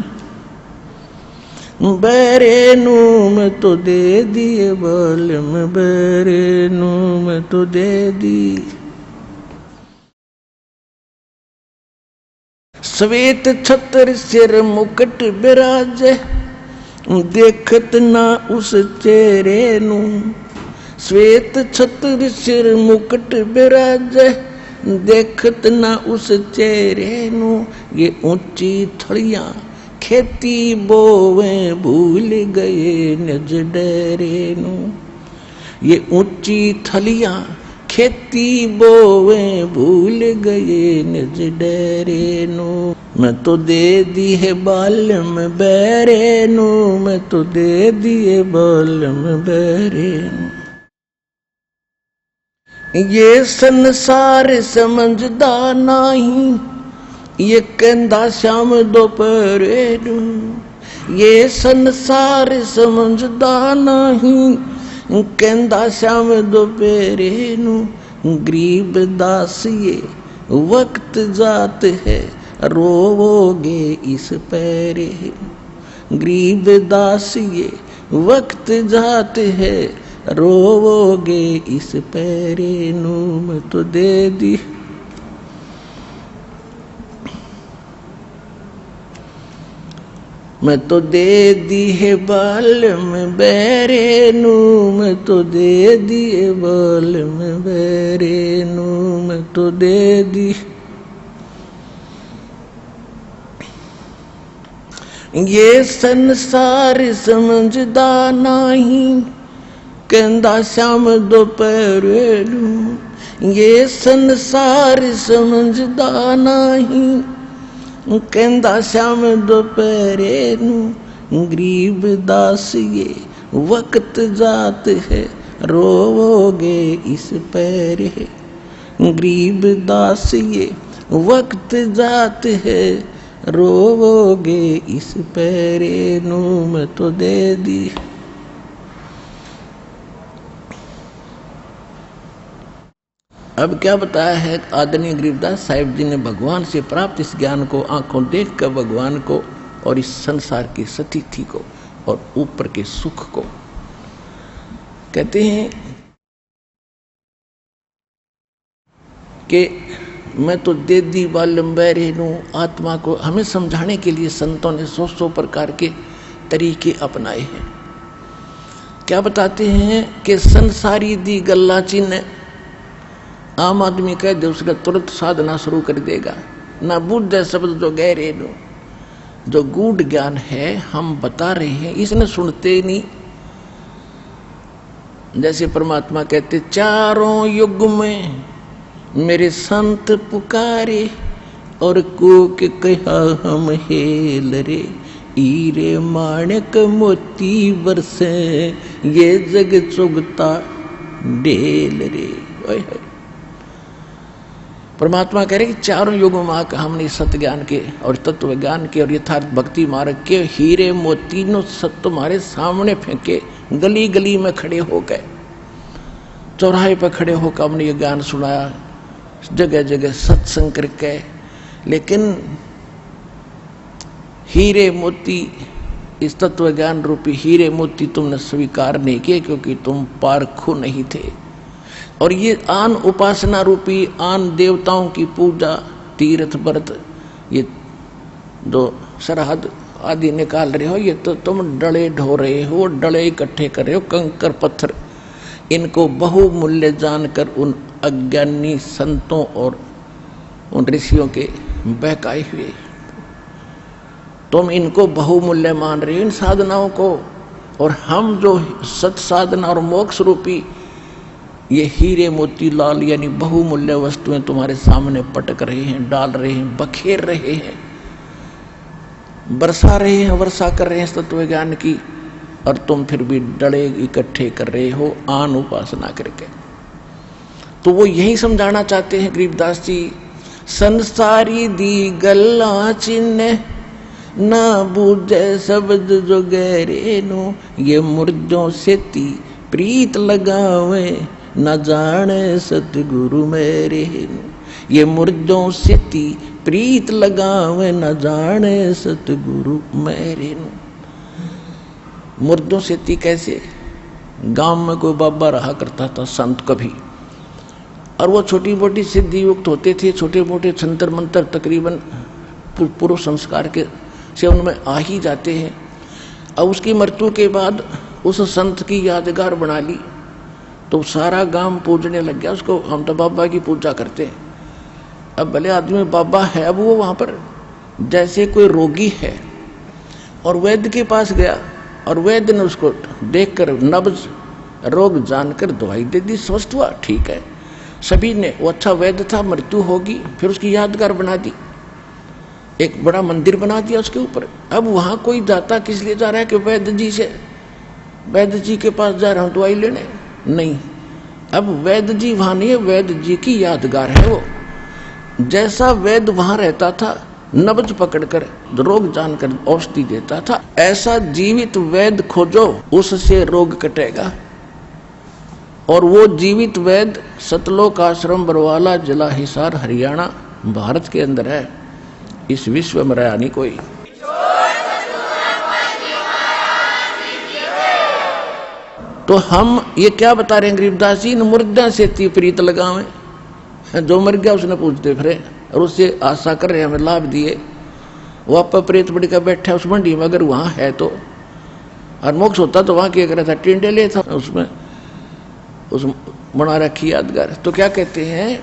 बेरे नू, मैं तो दे दिए बालम बेरे नू, मैं तो दे दी। श्वेत छत्र सिर मुकुट बिराजे, देखत ना उस चेहरे नू। श्वेत छत्र सिर मुकुट बिराजे, देखत ना उस चेहरे नू। ये ऊंची थड़ियां खेती बोवे, भूल गए निज डेरे नू। ये ऊंची थलियां खेती बोवे, भूल गए निज डेरे नू। मैं तो दे दी है बालम बेरे नू, मैं तो दे दिए बालम बेरे नू। ये संसार समझदा नहीं, ये कहंदा श्याम दोपहरे नू। ये संसार समझदा नहीं, कहंदा श्याम दोपहरे नू। गरीब दास ये वक्त जात है, रोवोगे इस पैरे। गरीब दास ये वक्त जात है, रोवोगे इस पैरे नू। मैं तो दे दी मैं तो दे दी है बालम बेरे नू, मैं तो दे दिए बालम बेरे नू, मैं तो दे दी। ये संसार समझदा नहीं, कहंदा श्याम दोपहरे नू। ये संसार समझदा नहीं, कहंदा श्याम दोपहरे नू। गरीब दास ये वक्त जात है, रोवोगे इस पैरे। गरीब दास ये वक्त जात है, रोवोगे इस पैरे नू। मैं तो दे दी अब क्या बताया है आदरणीय गरीबदास साहिब जी ने भगवान से प्राप्त इस ज्ञान को, आंखों देख कर भगवान को और इस संसार की स्थिति को और ऊपर के सुख को। कहते हैं कि मैं तो दे दी बालम बेरे नू। आत्मा को हमें समझाने के लिए संतों ने 100 प्रकार के तरीके अपनाए हैं। क्या बताते हैं कि संसारी दी गल्ला चिन्ह आम आदमी कह दे, उसका तुरंत साधना शुरू कर देगा। ना बुद्ध शब्द जो गहरे नो, जो गूढ़ ज्ञान है हम बता रहे हैं, इसने सुनते ही नहीं। जैसे परमात्मा कहते चारों युग में मेरे संत पुकारे और को के कहा हम हेल रे। हीरे माणक मोती बरसे ये जग चुगता ढेल रे। ओए परमात्मा कह रहे कि चारों युगों में आकर हमने सत्य ज्ञान के और तत्व ज्ञान के और यथार्थ भक्ति मार्ग के हीरे मोती नो सत्य तुम्हारे सामने फेंके, गली गली में खड़े हो गए, चौराहे पर खड़े होकर हमने ये ज्ञान सुनाया, जगह जगह सत्संग करके। लेकिन हीरे मोती, इस तत्व ज्ञान रूपी हीरे मोती तुमने स्वीकार नहीं किए क्योंकि तुम पारखू नहीं थे। और ये आन उपासना रूपी आन देवताओं की पूजा, तीर्थ व्रत, ये जो सरहद आदि निकाल रहे हो, ये तो तुम डले ढो रहे हो, डले इकट्ठे कर रहे हो, कंकर पत्थर, इनको बहुमूल्य जानकर उन अज्ञानी संतों और उन ऋषियों के बहकाए हुए तुम इनको बहुमूल्य मान रहे हो इन साधनाओं को। और हम जो सत साधना और मोक्ष रूपी ये हीरे मोती लाल यानी बहुमूल्य वस्तुएं तुम्हारे सामने पटक रहे हैं, डाल रहे हैं, बखेर रहे हैं, बरसा रहे हैं, वर्षा कर रहे हैं तत्व ज्ञान की, और तुम फिर भी डले इकट्ठे कर रहे हो आन उपासना करके। तो वो यही समझाना चाहते हैं गरीबदास जी, संसारी दी गल्ला चिन्ह ना बूझे शब्द जो गहरे नो, ये मुर्दों से ती प्रीत लगावे न जाने सतगुरु मेरे नो, ये मुर्दों से ती प्रीत लगावे न जाने सतगुरु मेरे नो। मुर्दों से ती कैसे? गांव में कोई बाबा रहा करता था संत कभी, और वो छोटी मोटी सिद्धि युक्त होते थे, छोटे मोटे छंतर मंत्र तकरीबन पूर्व संस्कार के से उनमें आ ही जाते हैं। अब उसकी मृत्यु के बाद उस संत की यादगार बना ली तो सारा गांव पूजने लग गया उसको, हम तो बाबा की पूजा करते हैं। अब भले आदमी बाबा है, अब वो वहाँ पर जैसे कोई रोगी है और वैद्य के पास गया और वैद्य ने उसको देखकर नब्ज रोग जानकर दवाई दे दी, स्वस्थ हुआ, ठीक है। सभी ने, वो अच्छा वैद्य था, मृत्यु होगी, फिर उसकी यादगार बना दी, एक बड़ा मंदिर बना दिया उसके ऊपर। अब वहां कोई जाता किस लिए जा रहा है कि वैद्य जी के पास जा रहा हूं दवाई लेने, नहीं। अब वैद्य जी वहां नहीं है, वैद्य जी की यादगार है वो। जैसा वैद्य वहां रहता था, नब्ज पकड़कर रोग जानकर औषधि देता था, ऐसा जीवित वैद्य खोजो, उससे रोग कटेगा। और वो जीवित वैद्य सतलोक आश्रम बरवाला, जिला हिसार, हरियाणा, भारत के अंदर है। इस विश्व में रहा नहीं कोई। तो हम ये क्या बता रहे हैं गरीबदास जी, मुर्दा से ती प्रीत लगावे, जो मर गया उसने पूछते फिरे और उससे आशा कर रहे हमें लाभ दिए। वो आप प्रेत बड़ी का बैठा उस मंडी में, अगर वहां है तो, और मोक्ष होता तो वहां क्या कर रहा था, टिंडेले था उसमें, उस बना रखी यादगार। तो क्या कहते हैं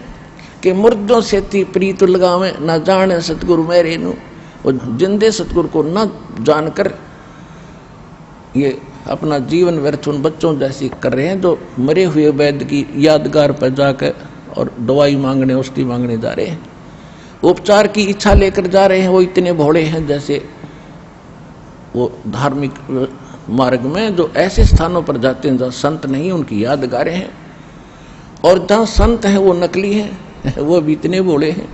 कि मुर्दों से ती प्रीत लगावे न जाने सतगुरु मेरे नु, जिंदे सतगुरु को न जानकर ये अपना जीवन व्यर्थ उन बच्चों जैसी कर रहे हैं जो मरे हुए वैद्य की यादगार पर जाकर और दवाई मांगने, औषधि मांगने जा रहे हैं, उपचार की इच्छा लेकर जा रहे हैं। वो इतने भोले हैं जैसे वो धार्मिक मार्ग में जो ऐसे स्थानों पर जाते हैं जहाँ संत नहीं, उनकी यादगारें हैं, और जहाँ संत हैं वो नकली हैं, वो भी इतने भोले हैं।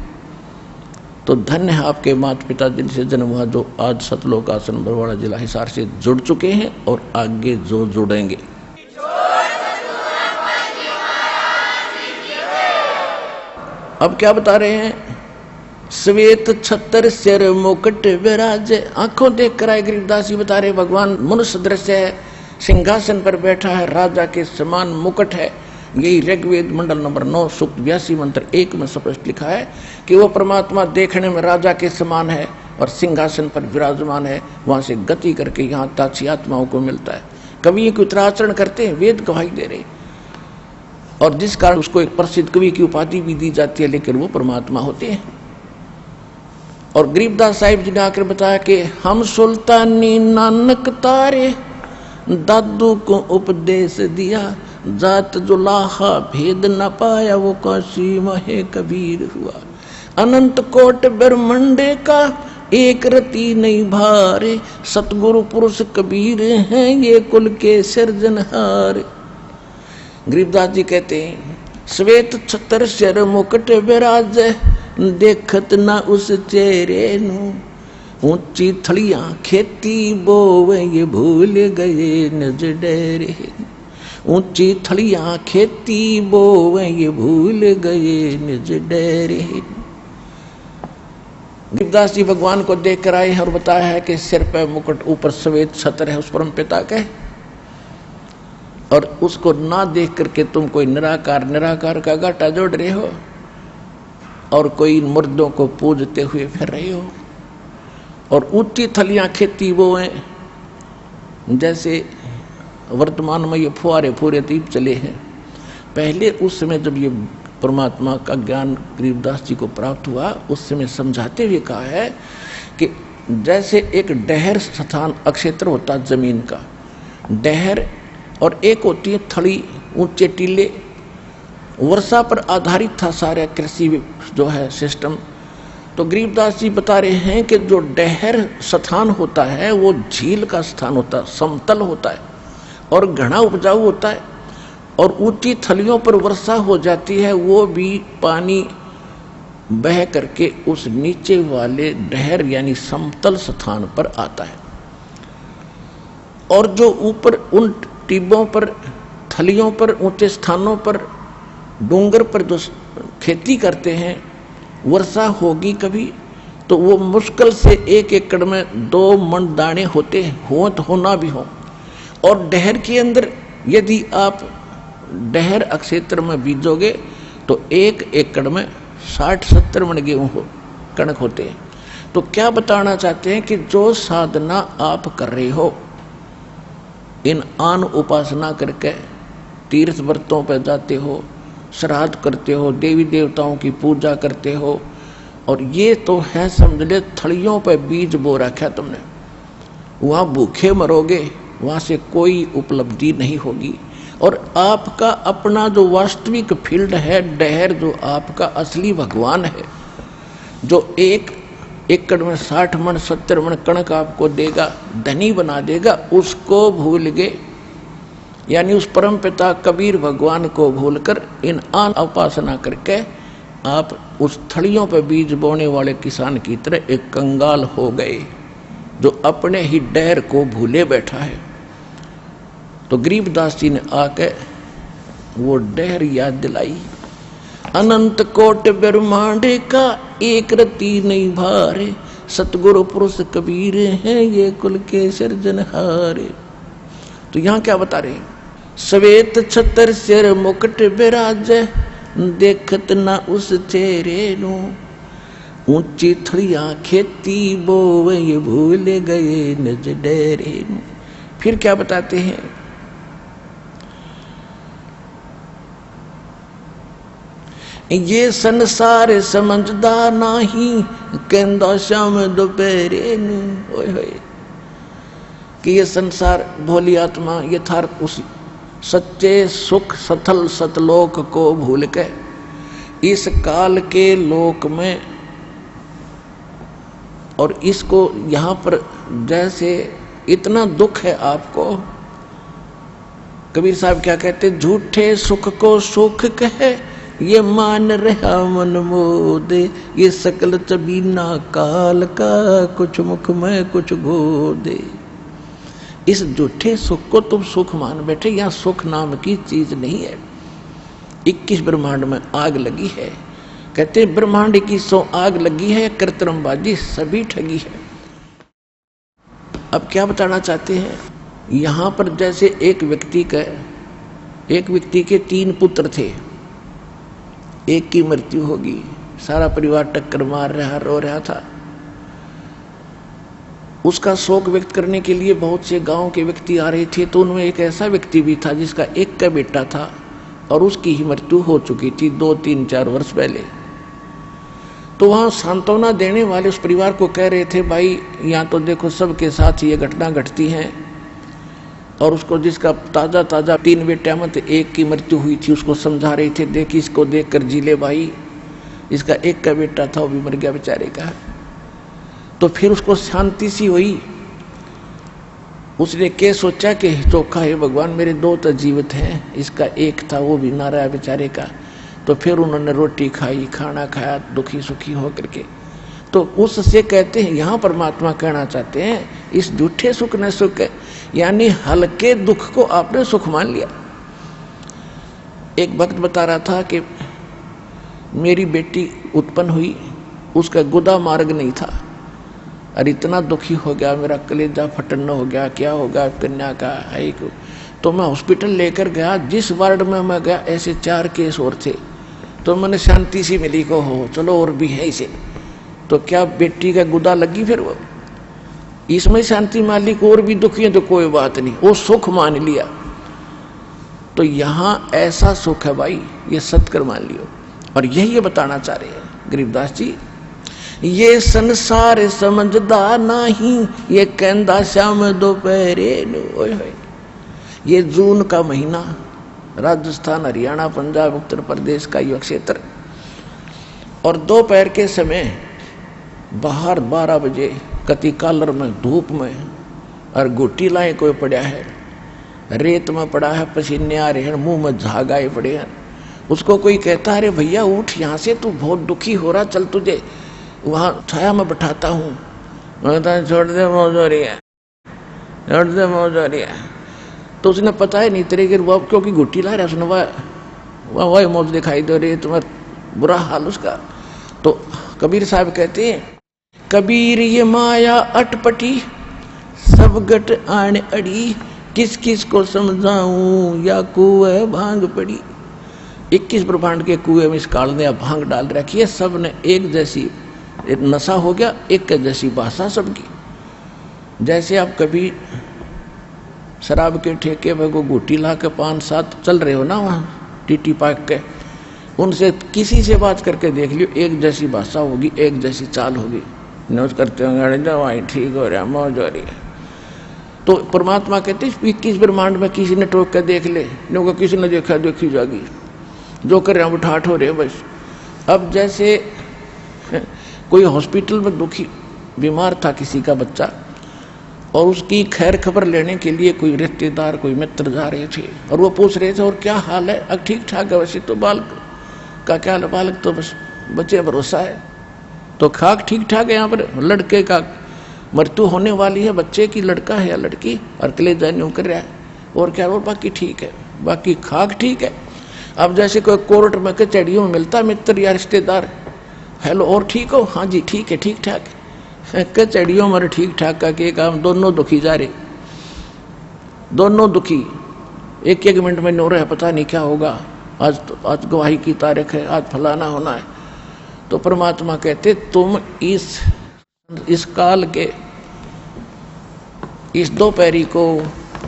तो धन्य है आपके माता पिता जिनसे जन्म हुआ, जो आज सतलोक आश्रम बरवाड़ा, जिला हिसार से जुड़ चुके हैं और आगे जो जुड़ेंगे। अब क्या बता रहे हैं, श्वेत छत्र सिर मुकुट विराजे, आंखों देख कर आए गरीबदास जी बता रहे, भगवान मनुष्य दृश्य है, सिंहासन पर बैठा है, राजा के समान मुकुट है। यही ऋग्वेद मंडल नंबर 9 सूक्त 82 मंत्र 1 में स्पष्ट लिखा है कि वो परमात्मा देखने में राजा के समान है और सिंहासन पर विराजमान है। वहां से गति करके यहाँ ताक्षी आत्माओं को मिलता है। कवि एक उत्तराचरण करते हैं, वेद गवाही दे रहे, और जिस कारण उसको एक प्रसिद्ध कवि की उपाधि भी दी जाती है, लेकिन वो परमात्मा होते हैं। और गरीबदास साहिब जी ने आकर बताया कि हम सुल्तानी नानक तारे, दादू को उपदेश दिया, जात जो लाहा भेद न पाया, वो काशी महे कबीर हुआ। अनंत कोट ब्रह्मंडे का एक रति नहीं भारे, सतगुरु पुरुष कबीर हैं ये कुल के सिरजनहार। गरीबदास जी कहते हैं, श्वेत छत्र सिर मुकुट विराज, देखत ना उस चेहरे नु, ऊंची थड़ियां खेती बोवे ये भूल गए निज डेरे। ऊंची थड़ियां खेती बोवे ये भूल गए निज डेरे। गरीबदास जी भगवान को देख कर आए हैं और बताया है कि सिर पर मुकुट, ऊपर श्वेत छत्र है उस परम पिता के, और उसको ना देख करके तुम कोई निराकार का घाटा जोड़ रहे हो और कोई मुर्दों को पूजते हुए फिर रहे हो। और ऊंची थलियां खेती वो हैं, जैसे वर्तमान में ये फुहारे दीप चले हैं। पहले उस समय जब ये परमात्मा का ज्ञान गरीबदास जी को प्राप्त हुआ, उस समय समझाते हुए कहा है कि जैसे एक डहर स्थान अक्षेत्र होता जमीन का डहर, और एक होती है थड़ी, ऊंचे टीले, वर्षा पर आधारित था सारा कृषि जो है सिस्टम। तो गरीबदास जी बता रहे हैं कि जो डहर स्थान होता है वो झील का स्थान होता है, समतल होता है और घना उपजाऊ होता है, और ऊंची थलियों पर वर्षा हो जाती है, वो भी पानी बह करके उस नीचे वाले डहर यानी समतल स्थान पर आता है। और जो ऊपर उन टिब्बों पर, थलियों पर, ऊंचे स्थानों पर, डूंगर पर जो खेती करते हैं, वर्षा होगी कभी तो वो मुश्किल से 1 एकड़ में 2 मन दाने होते हैं, हो तो होना भी हो। और डहर के अंदर यदि आप डहर क्षेत्र में बीजोगे तो 1 एकड़ में 60-70 मन गेहूं कणक होते हैं। तो क्या बताना चाहते हैं कि जो साधना आप कर रहे हो, इन आन उपासना करके तीर्थ व्रतों पर जाते हो, श्राद्ध करते हो, देवी देवताओं की पूजा करते हो, और ये तो है समझ ले थलियों पर बीज बो रखा तुमने, वहाँ भूखे मरोगे, वहाँ से कोई उपलब्धि नहीं होगी। और आपका अपना जो वास्तविक फील्ड है, डहर, जो आपका असली भगवान है, जो 1 एकड़ में 60 मन 70 मन कणक आपको देगा, धनी बना देगा, उसको भूल गए। यानी उस परम पिता कबीर भगवान को भूलकर इन आन उपासना करके आप उस थड़ियों पर बीज बोने वाले किसान की तरह एक कंगाल हो गए, जो अपने ही डहर को भूले बैठा है। तो गरीबदास जी ने आके वो डहर याद दिलाई। अनंत कोट ब्रह्मांड का एक रति नहीं भारे, सतगुरु पुरुष कबीर हैं ये कुल के सिरजनहारे। तो यहाँ क्या बता रहे हैं? श्वेत छतर सिर मुकुट बिराज, देखत ना उस चेहरे नु, ऊंची थड़ियां खेती बोवे ये भूल गए निज डेरे नु। फिर क्या बताते हैं? ये संसार समझदा नाही, कहंदा शाम दोपहरे नु। ओए होए, कि ये संसार भोली आत्मा यथार्थ उस सच्चे सुख सथल सतलोक को भूल के इस काल के लोक में, और इसको यहाँ पर जैसे इतना दुख है आपको, कबीर साहब क्या कहते? झूठे सुख को सुख कहे, ये मान रहा मन मोदे, ये सकल चबीना काल का, कुछ मुख में कुछ गोदे। इस झूठे सुख को तुम सुख मान बैठे, यहाँ सुख नाम की चीज नहीं है। 21 ब्रह्मांड में आग लगी है, कहते ब्रह्मांड की 100 आग लगी है, कृत्रिमबाजी सभी ठगी है। अब क्या बताना चाहते हैं? यहाँ पर जैसे एक व्यक्ति के 3 पुत्र थे, एक की मृत्यु होगी, सारा परिवार टक्कर मार रहा, रो रहा था। उसका शोक व्यक्त करने के लिए बहुत से गांव के व्यक्ति आ रहे थे। तो उनमें एक ऐसा व्यक्ति भी था जिसका एक का बेटा था और उसकी ही मृत्यु हो चुकी थी 2, 3, 4 वर्ष पहले। तो वहाँ सांत्वना देने वाले उस परिवार को कह रहे थे, भाई यहाँ तो देखो सबके साथ ये घटना घटती है। और उसको जिसका ताज़ा 3 बेटा में एक की मृत्यु हुई थी, उसको समझा रहे थे, देख इसको देख कर जी ले भाई, इसका एक का बेटा था वो भी मर गया बेचारे का। तो फिर उसको शांति सी हुई। उसने क्या सोचा कि चोखा है भगवान, मेरे 2 तो जीवित हैं, इसका एक था वो भी ना रहा बेचारे का। तो फिर उन्होंने रोटी खाई, खाना खाया, दुखी सुखी हो करके। तो उससे कहते हैं, यहाँ परमात्मा कहना चाहते हैं, इस झूठे सुख ने सुख है, यानी हल्के दुख को आपने सुख मान लिया। एक भक्त बता रहा था कि मेरी बेटी उत्पन्न हुई, उसका गुदा मार्ग नहीं था, और इतना दुखी हो गया, मेरा कलेजा फटन हो गया, क्या होगा कन्या का है। तो मैं हॉस्पिटल लेकर गया, जिस वार्ड में मैं गया ऐसे 4 केस और थे। तो मैंने शांति सी मिली को हो चलो और भी है इसे। तो क्या बेटी का गुदा लगी? फिर वो इसमें शांति मालिक और भी दुखी है तो कोई बात नहीं, वो सुख मान लिया। तो यहाँ ऐसा सुख है भाई, ये सत्कर मान लियो। और यही ये बताना चाह रहे हैं गरीबदास जी, ये संसार समझदा नहीं, ये कहंदा शाम दोपहरे नु। ये जून का महीना, राजस्थान, हरियाणा, पंजाब, उत्तर प्रदेश का युवा क्षेत्र, और दोपहर के समय बाहर 12 बजे कति कालर में धूप में और गुट्टी लाए कोई पड़ा है, रेत में पड़ा है, पसीने आ रहे हैं, मुंह में झाग आए पड़े हैं। उसको कोई कहता है अरे भैया उठ यहाँ से, तू बहुत दुखी हो रहा, चल तुझे वहां छाया में बैठाता हूँ। छोड़ दे मौज हो रही है, छोड़ दे मौज हो रही है। तो उसने पता है नहीं तेरे वो क्योंकि घुट्टी ला रहा है, उसने वह मौज दिखाई दे रही है, तुम्हारा बुरा हाल उसका। तो कबीर साहब कहते हैं कबीर ये माया अटपटी सब गट आन अड़ी, किस किस को समझाऊं या कुएं भांग पड़ी। 21 ब्रह्मांड के कुएं में इस काल ने भांग डाल रखी है, सब ने एक जैसी नशा हो गया, एक जैसी भाषा सबकी। जैसे आप कभी शराब के ठेके पे को घुट्टी ला के 5-7 चल रहे हो ना, वहाँ टीटी पाक के, उनसे किसी से बात करके देख लियो, एक जैसी भाषा होगी, एक जैसी चाल होगी। नोज करते होंगे दवाई ठीक हो रहा, मौज हो रही है। तो परमात्मा कहते 21 ब्रह्मांड में किसी ने टोक के देख ले, क्योंकि किसी ने देखा देखी जाएगी, जो कर रहे हैं ठाठ हो रहे बस। अब जैसे कोई हॉस्पिटल में दुखी बीमार था किसी का बच्चा, और उसकी खैर खबर लेने के लिए कोई रिश्तेदार कोई मित्र जा रहे थे, और वो पूछ रहे थे और क्या हाल है, अब ठीक ठाक है, वैसे तो बालक का क्या हाल, बालक तो बस बच्चे भरोसा है, तो खाक ठीक ठाक है। यहाँ पर लड़के का मृत्यु होने वाली है, बच्चे की, लड़का है या लड़की, और कलेजा यूं कर रहा है, और क्या, और बाकी ठीक है, बाकी खाक ठीक है। अब जैसे कोई कोर्ट में कचहरियों में मिलता मित्र या रिश्तेदार, हेलो और ठीक हो, हाँ जी ठीक है, ठीक ठाक है, कचहरियों में ठीक ठाक का के काम, दोनों दुखी जा रहे, दोनों दुखी, एक एक मिनट में नो रहे, पता नहीं क्या होगा, आज गवाही की तारीख है, आज फलाना होना है। तो परमात्मा कहते तुम इस काल के इस दोपहरी को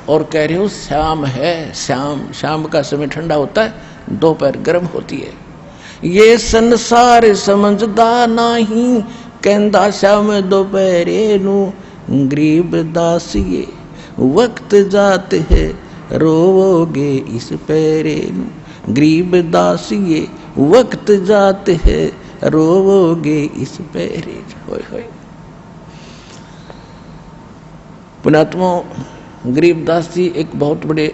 और कह रहे हो शाम है, शाम का समय ठंडा होता है, दोपहर गर्म होती है। ये संसार समझदा नहीं, कहंदा शाम दोपहरे नू, गरीब दासिए वक्त जात है, रोवोगे इस पैरे नू, गरीब दासिए वक्त जात है, रोवोगे इस पैरे। होय होय। पुणात्मा गरीबदास जी एक बहुत बड़े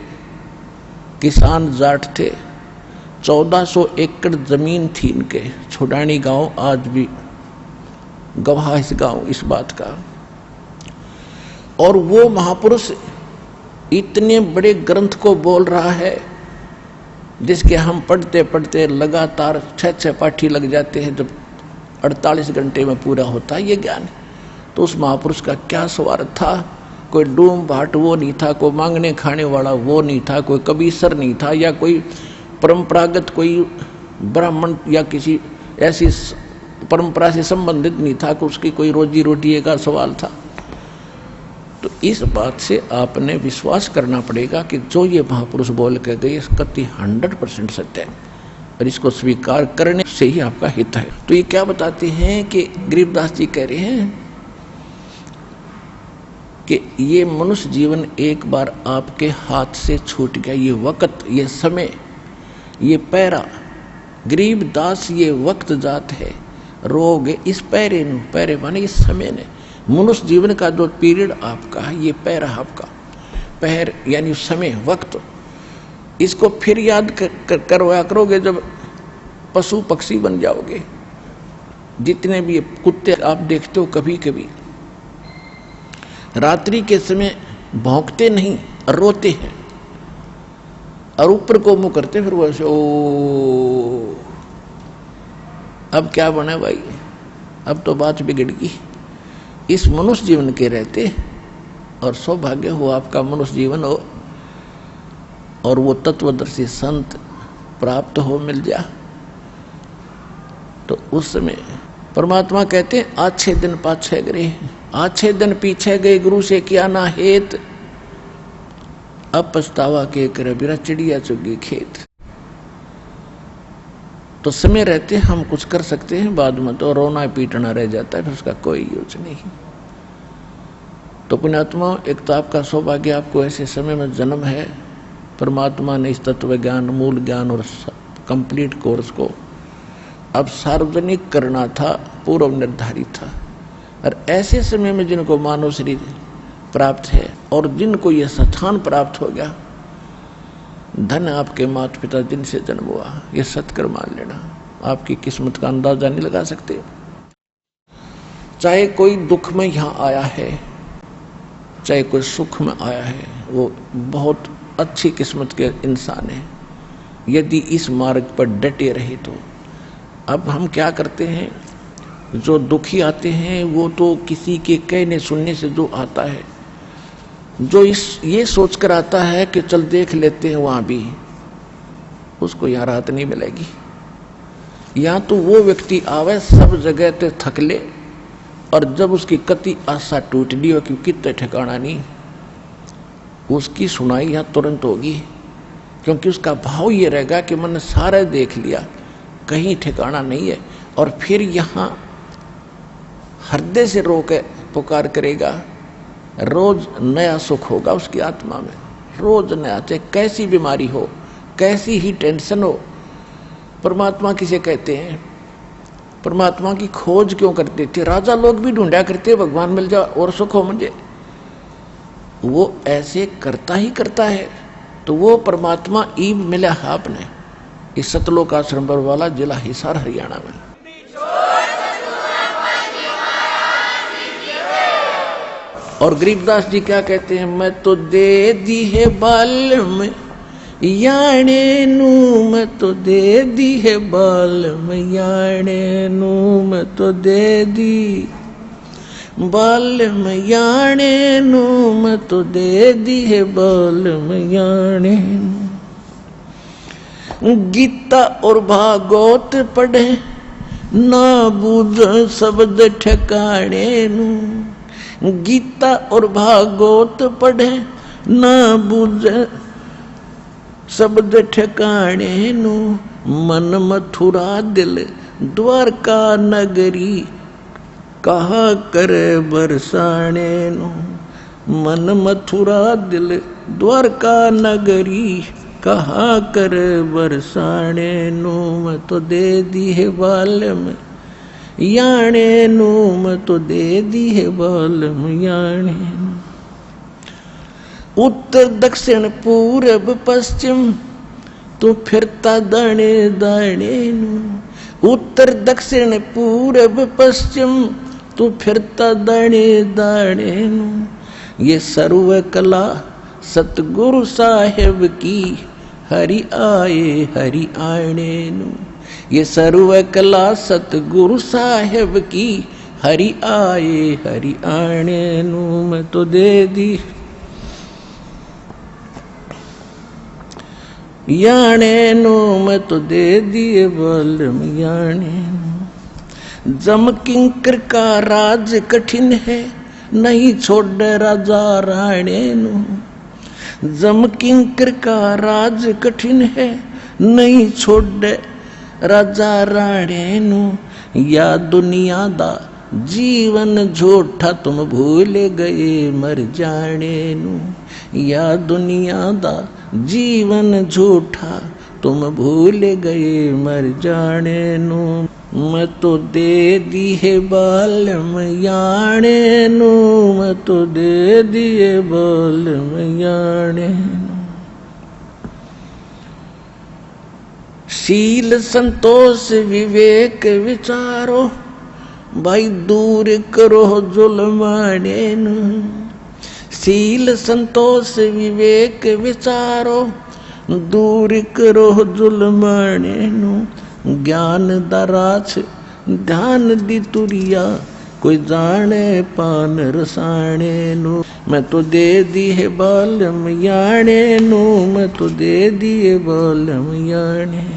किसान जाट थे, 1400 एकड़ जमीन थी इनके, छोड़ानी गांव आज भी गवाह इस गांव इस बात का। और वो महापुरुष इतने बड़े ग्रंथ को बोल रहा है जिसके हम पढ़ते पढ़ते लगातार 6-6 पाठी लग जाते हैं, जब 48 घंटे में पूरा होता है ये ज्ञान। तो उस महापुरुष का क्या स्वार्थ था, कोई डूम भाट वो नहीं था, कोई मांगने खाने वाला वो नहीं था, कोई कबीसर नहीं था, या कोई परंपरागत कोई ब्राह्मण या किसी ऐसी परंपरा से संबंधित नहीं था कि उसकी कोई रोजी रोटी का सवाल था। तो इस बात से आपने विश्वास करना पड़ेगा कि जो ये महापुरुष बोल के गए कति 100% सत्य है, और इसको स्वीकार करने से ही आपका हित है। तो ये क्या बताते हैं कि गरीबदास जी कह रहे हैं कि ये मनुष्य जीवन एक बार आपके हाथ से छूट गया, ये वक्त, ये समय, ये पैरा, गरीबदास ये वक्त जात है, रोग इस पैरे नु, पैरे माने इस समय ने, मनुष्य जीवन का जो पीरियड आपका है, ये पैरा आपका, पैर यानी समय, वक्त, इसको फिर याद करवाया करोगे जब पशु पक्षी बन जाओगे। जितने भी कुत्ते आप देखते हो कभी कभी रात्रि के समय भौंकते नहीं, रोते हैं, और ऊपर को मुंह करते, फिर वैसे ओ, अब क्या बने भाई, अब तो बात बिगड़ गई। इस मनुष्य जीवन के रहते, और सौभाग्य हो आपका मनुष्य जीवन हो और वो तत्वदर्शी संत प्राप्त हो मिल जा, तो उस समय परमात्मा कहते अच्छे दिन पाछे गए, अच्छे दिन पीछे गए, गुरु से किया ना हेत, अब पछतावा के कर बिरा चिड़िया चुगी खेत। तो समय रहते हम कुछ कर सकते हैं, बाद में तो रोना पीटना रह जाता है, फिर उसका कोई यूज नहीं। तो पुण्यात्मा, एक तो आपका सौभाग्य, आपको ऐसे समय में जन्म है, परमात्मा ने इस तत्व ज्ञान, मूल ज्ञान और कंप्लीट कोर्स को अब सार्वजनिक करना था, पूर्व निर्धारित था। और ऐसे समय में जिनको मानव शरीर प्राप्त है और जिनको ये स्थान प्राप्त हो गया, धन आपके माता पिता जिनसे जन्म हुआ, ये सत्कर मान लेना। आपकी किस्मत का अंदाजा नहीं लगा सकते। चाहे कोई दुख में यहाँ आया है, चाहे कोई सुख में आया है, वो बहुत अच्छी किस्मत के इंसान है यदि इस मार्ग पर डटे रहे तो। अब हम क्या करते हैं, जो दुखी आते हैं वो तो किसी के कहने सुनने से जो आता है, जो ये सोचकर आता है कि चल देख लेते हैं वहाँ भी, उसको यहाँ राहत नहीं मिलेगी। यहाँ तो वो व्यक्ति आवे सब जगह ते थक ले, और जब उसकी कति आशा टूट दी हो कि कितने ठिकाना नहीं, उसकी सुनाई यहाँ तुरंत होगी, क्योंकि उसका भाव ये रहेगा कि मैंने सारा देख लिया, कहीं ठिकाना नहीं है। और फिर यहाँ हृदय से रो के पुकार करेगा, रोज नया सुख होगा उसकी आत्मा में, रोज नया, चाहे कैसी बीमारी हो, कैसी ही टेंशन हो। परमात्मा किसे कहते हैं? परमात्मा की खोज क्यों करते थे? राजा लोग भी ढूंढा करते, भगवान मिल जाओ और सुख हो मुझे। वो ऐसे करता ही करता है। तो वो परमात्मा ईब मिला है आपने इस सतलोक आश्रम बरवाला, जिला हिसार, हरियाणा में। और गरीबदास जी क्या कहते हैं? मैं तो दे दी है बाल में याने नू, मैं तो दे दी है बाल में याने नू, मैं तो दे दी बाल में याने नू, मैं तो दे दी है बाल में याने नू। गीता और भागवत पढ़े ना बूझ शब्द ठिकाने नू, गीता और भागवत पढ़े ना बूझ शब्द ठिकाने नू, मन मथुरा दिल द्वारका नगरी कहा करे बरसाने नू, मन मथुरा दिल द्वारका नगरी कहा करे बरसाने नू, मैं तो दे दी है बाल में याने नू, मैं तो दे दी है बाल में याने नू। उत्तर दक्षिण पूरब पश्चिम तू फिरता दाने दाने नू, उत्तर दक्षिण पूरब पश्चिम तू फिरता दाने दाने नू। ये सर्व कला सतगुरु साहेब की हरि आए हरि आने नू, ये सर्व कला सतगुरु साहेब की हरि आए हरि आने नू, मैं तो दे दी याने नू, मैं तो दे दिए बल याने नू। जम किंकर का राज कठिन है नहीं छोड़ राजा राणे नू, जम किंकर का राज कठिन है नहीं छोड़ राजा राणे नू। या दुनिया दा जीवन झूठा तुम भूल गए मर जाने नू, या दुनिया दा जीवन झूठा तुम भूल गए मर जाने नू, मैं तो दे दी है बाल में याने नू, मैं तो दे दिए बाल में याने नू। शील संतोष विवेक विचारो भाई दूर करो जुल्माने नू, शील संतोष विवेक विचारो दूर करो जुल्माने नू। ज्ञान दराछ ध्यान दी तुरिया कोई जाने पान रसाने नू, मैं तो दे दी है बाल में याने नू, मैं तो दे दिए बाल में याने।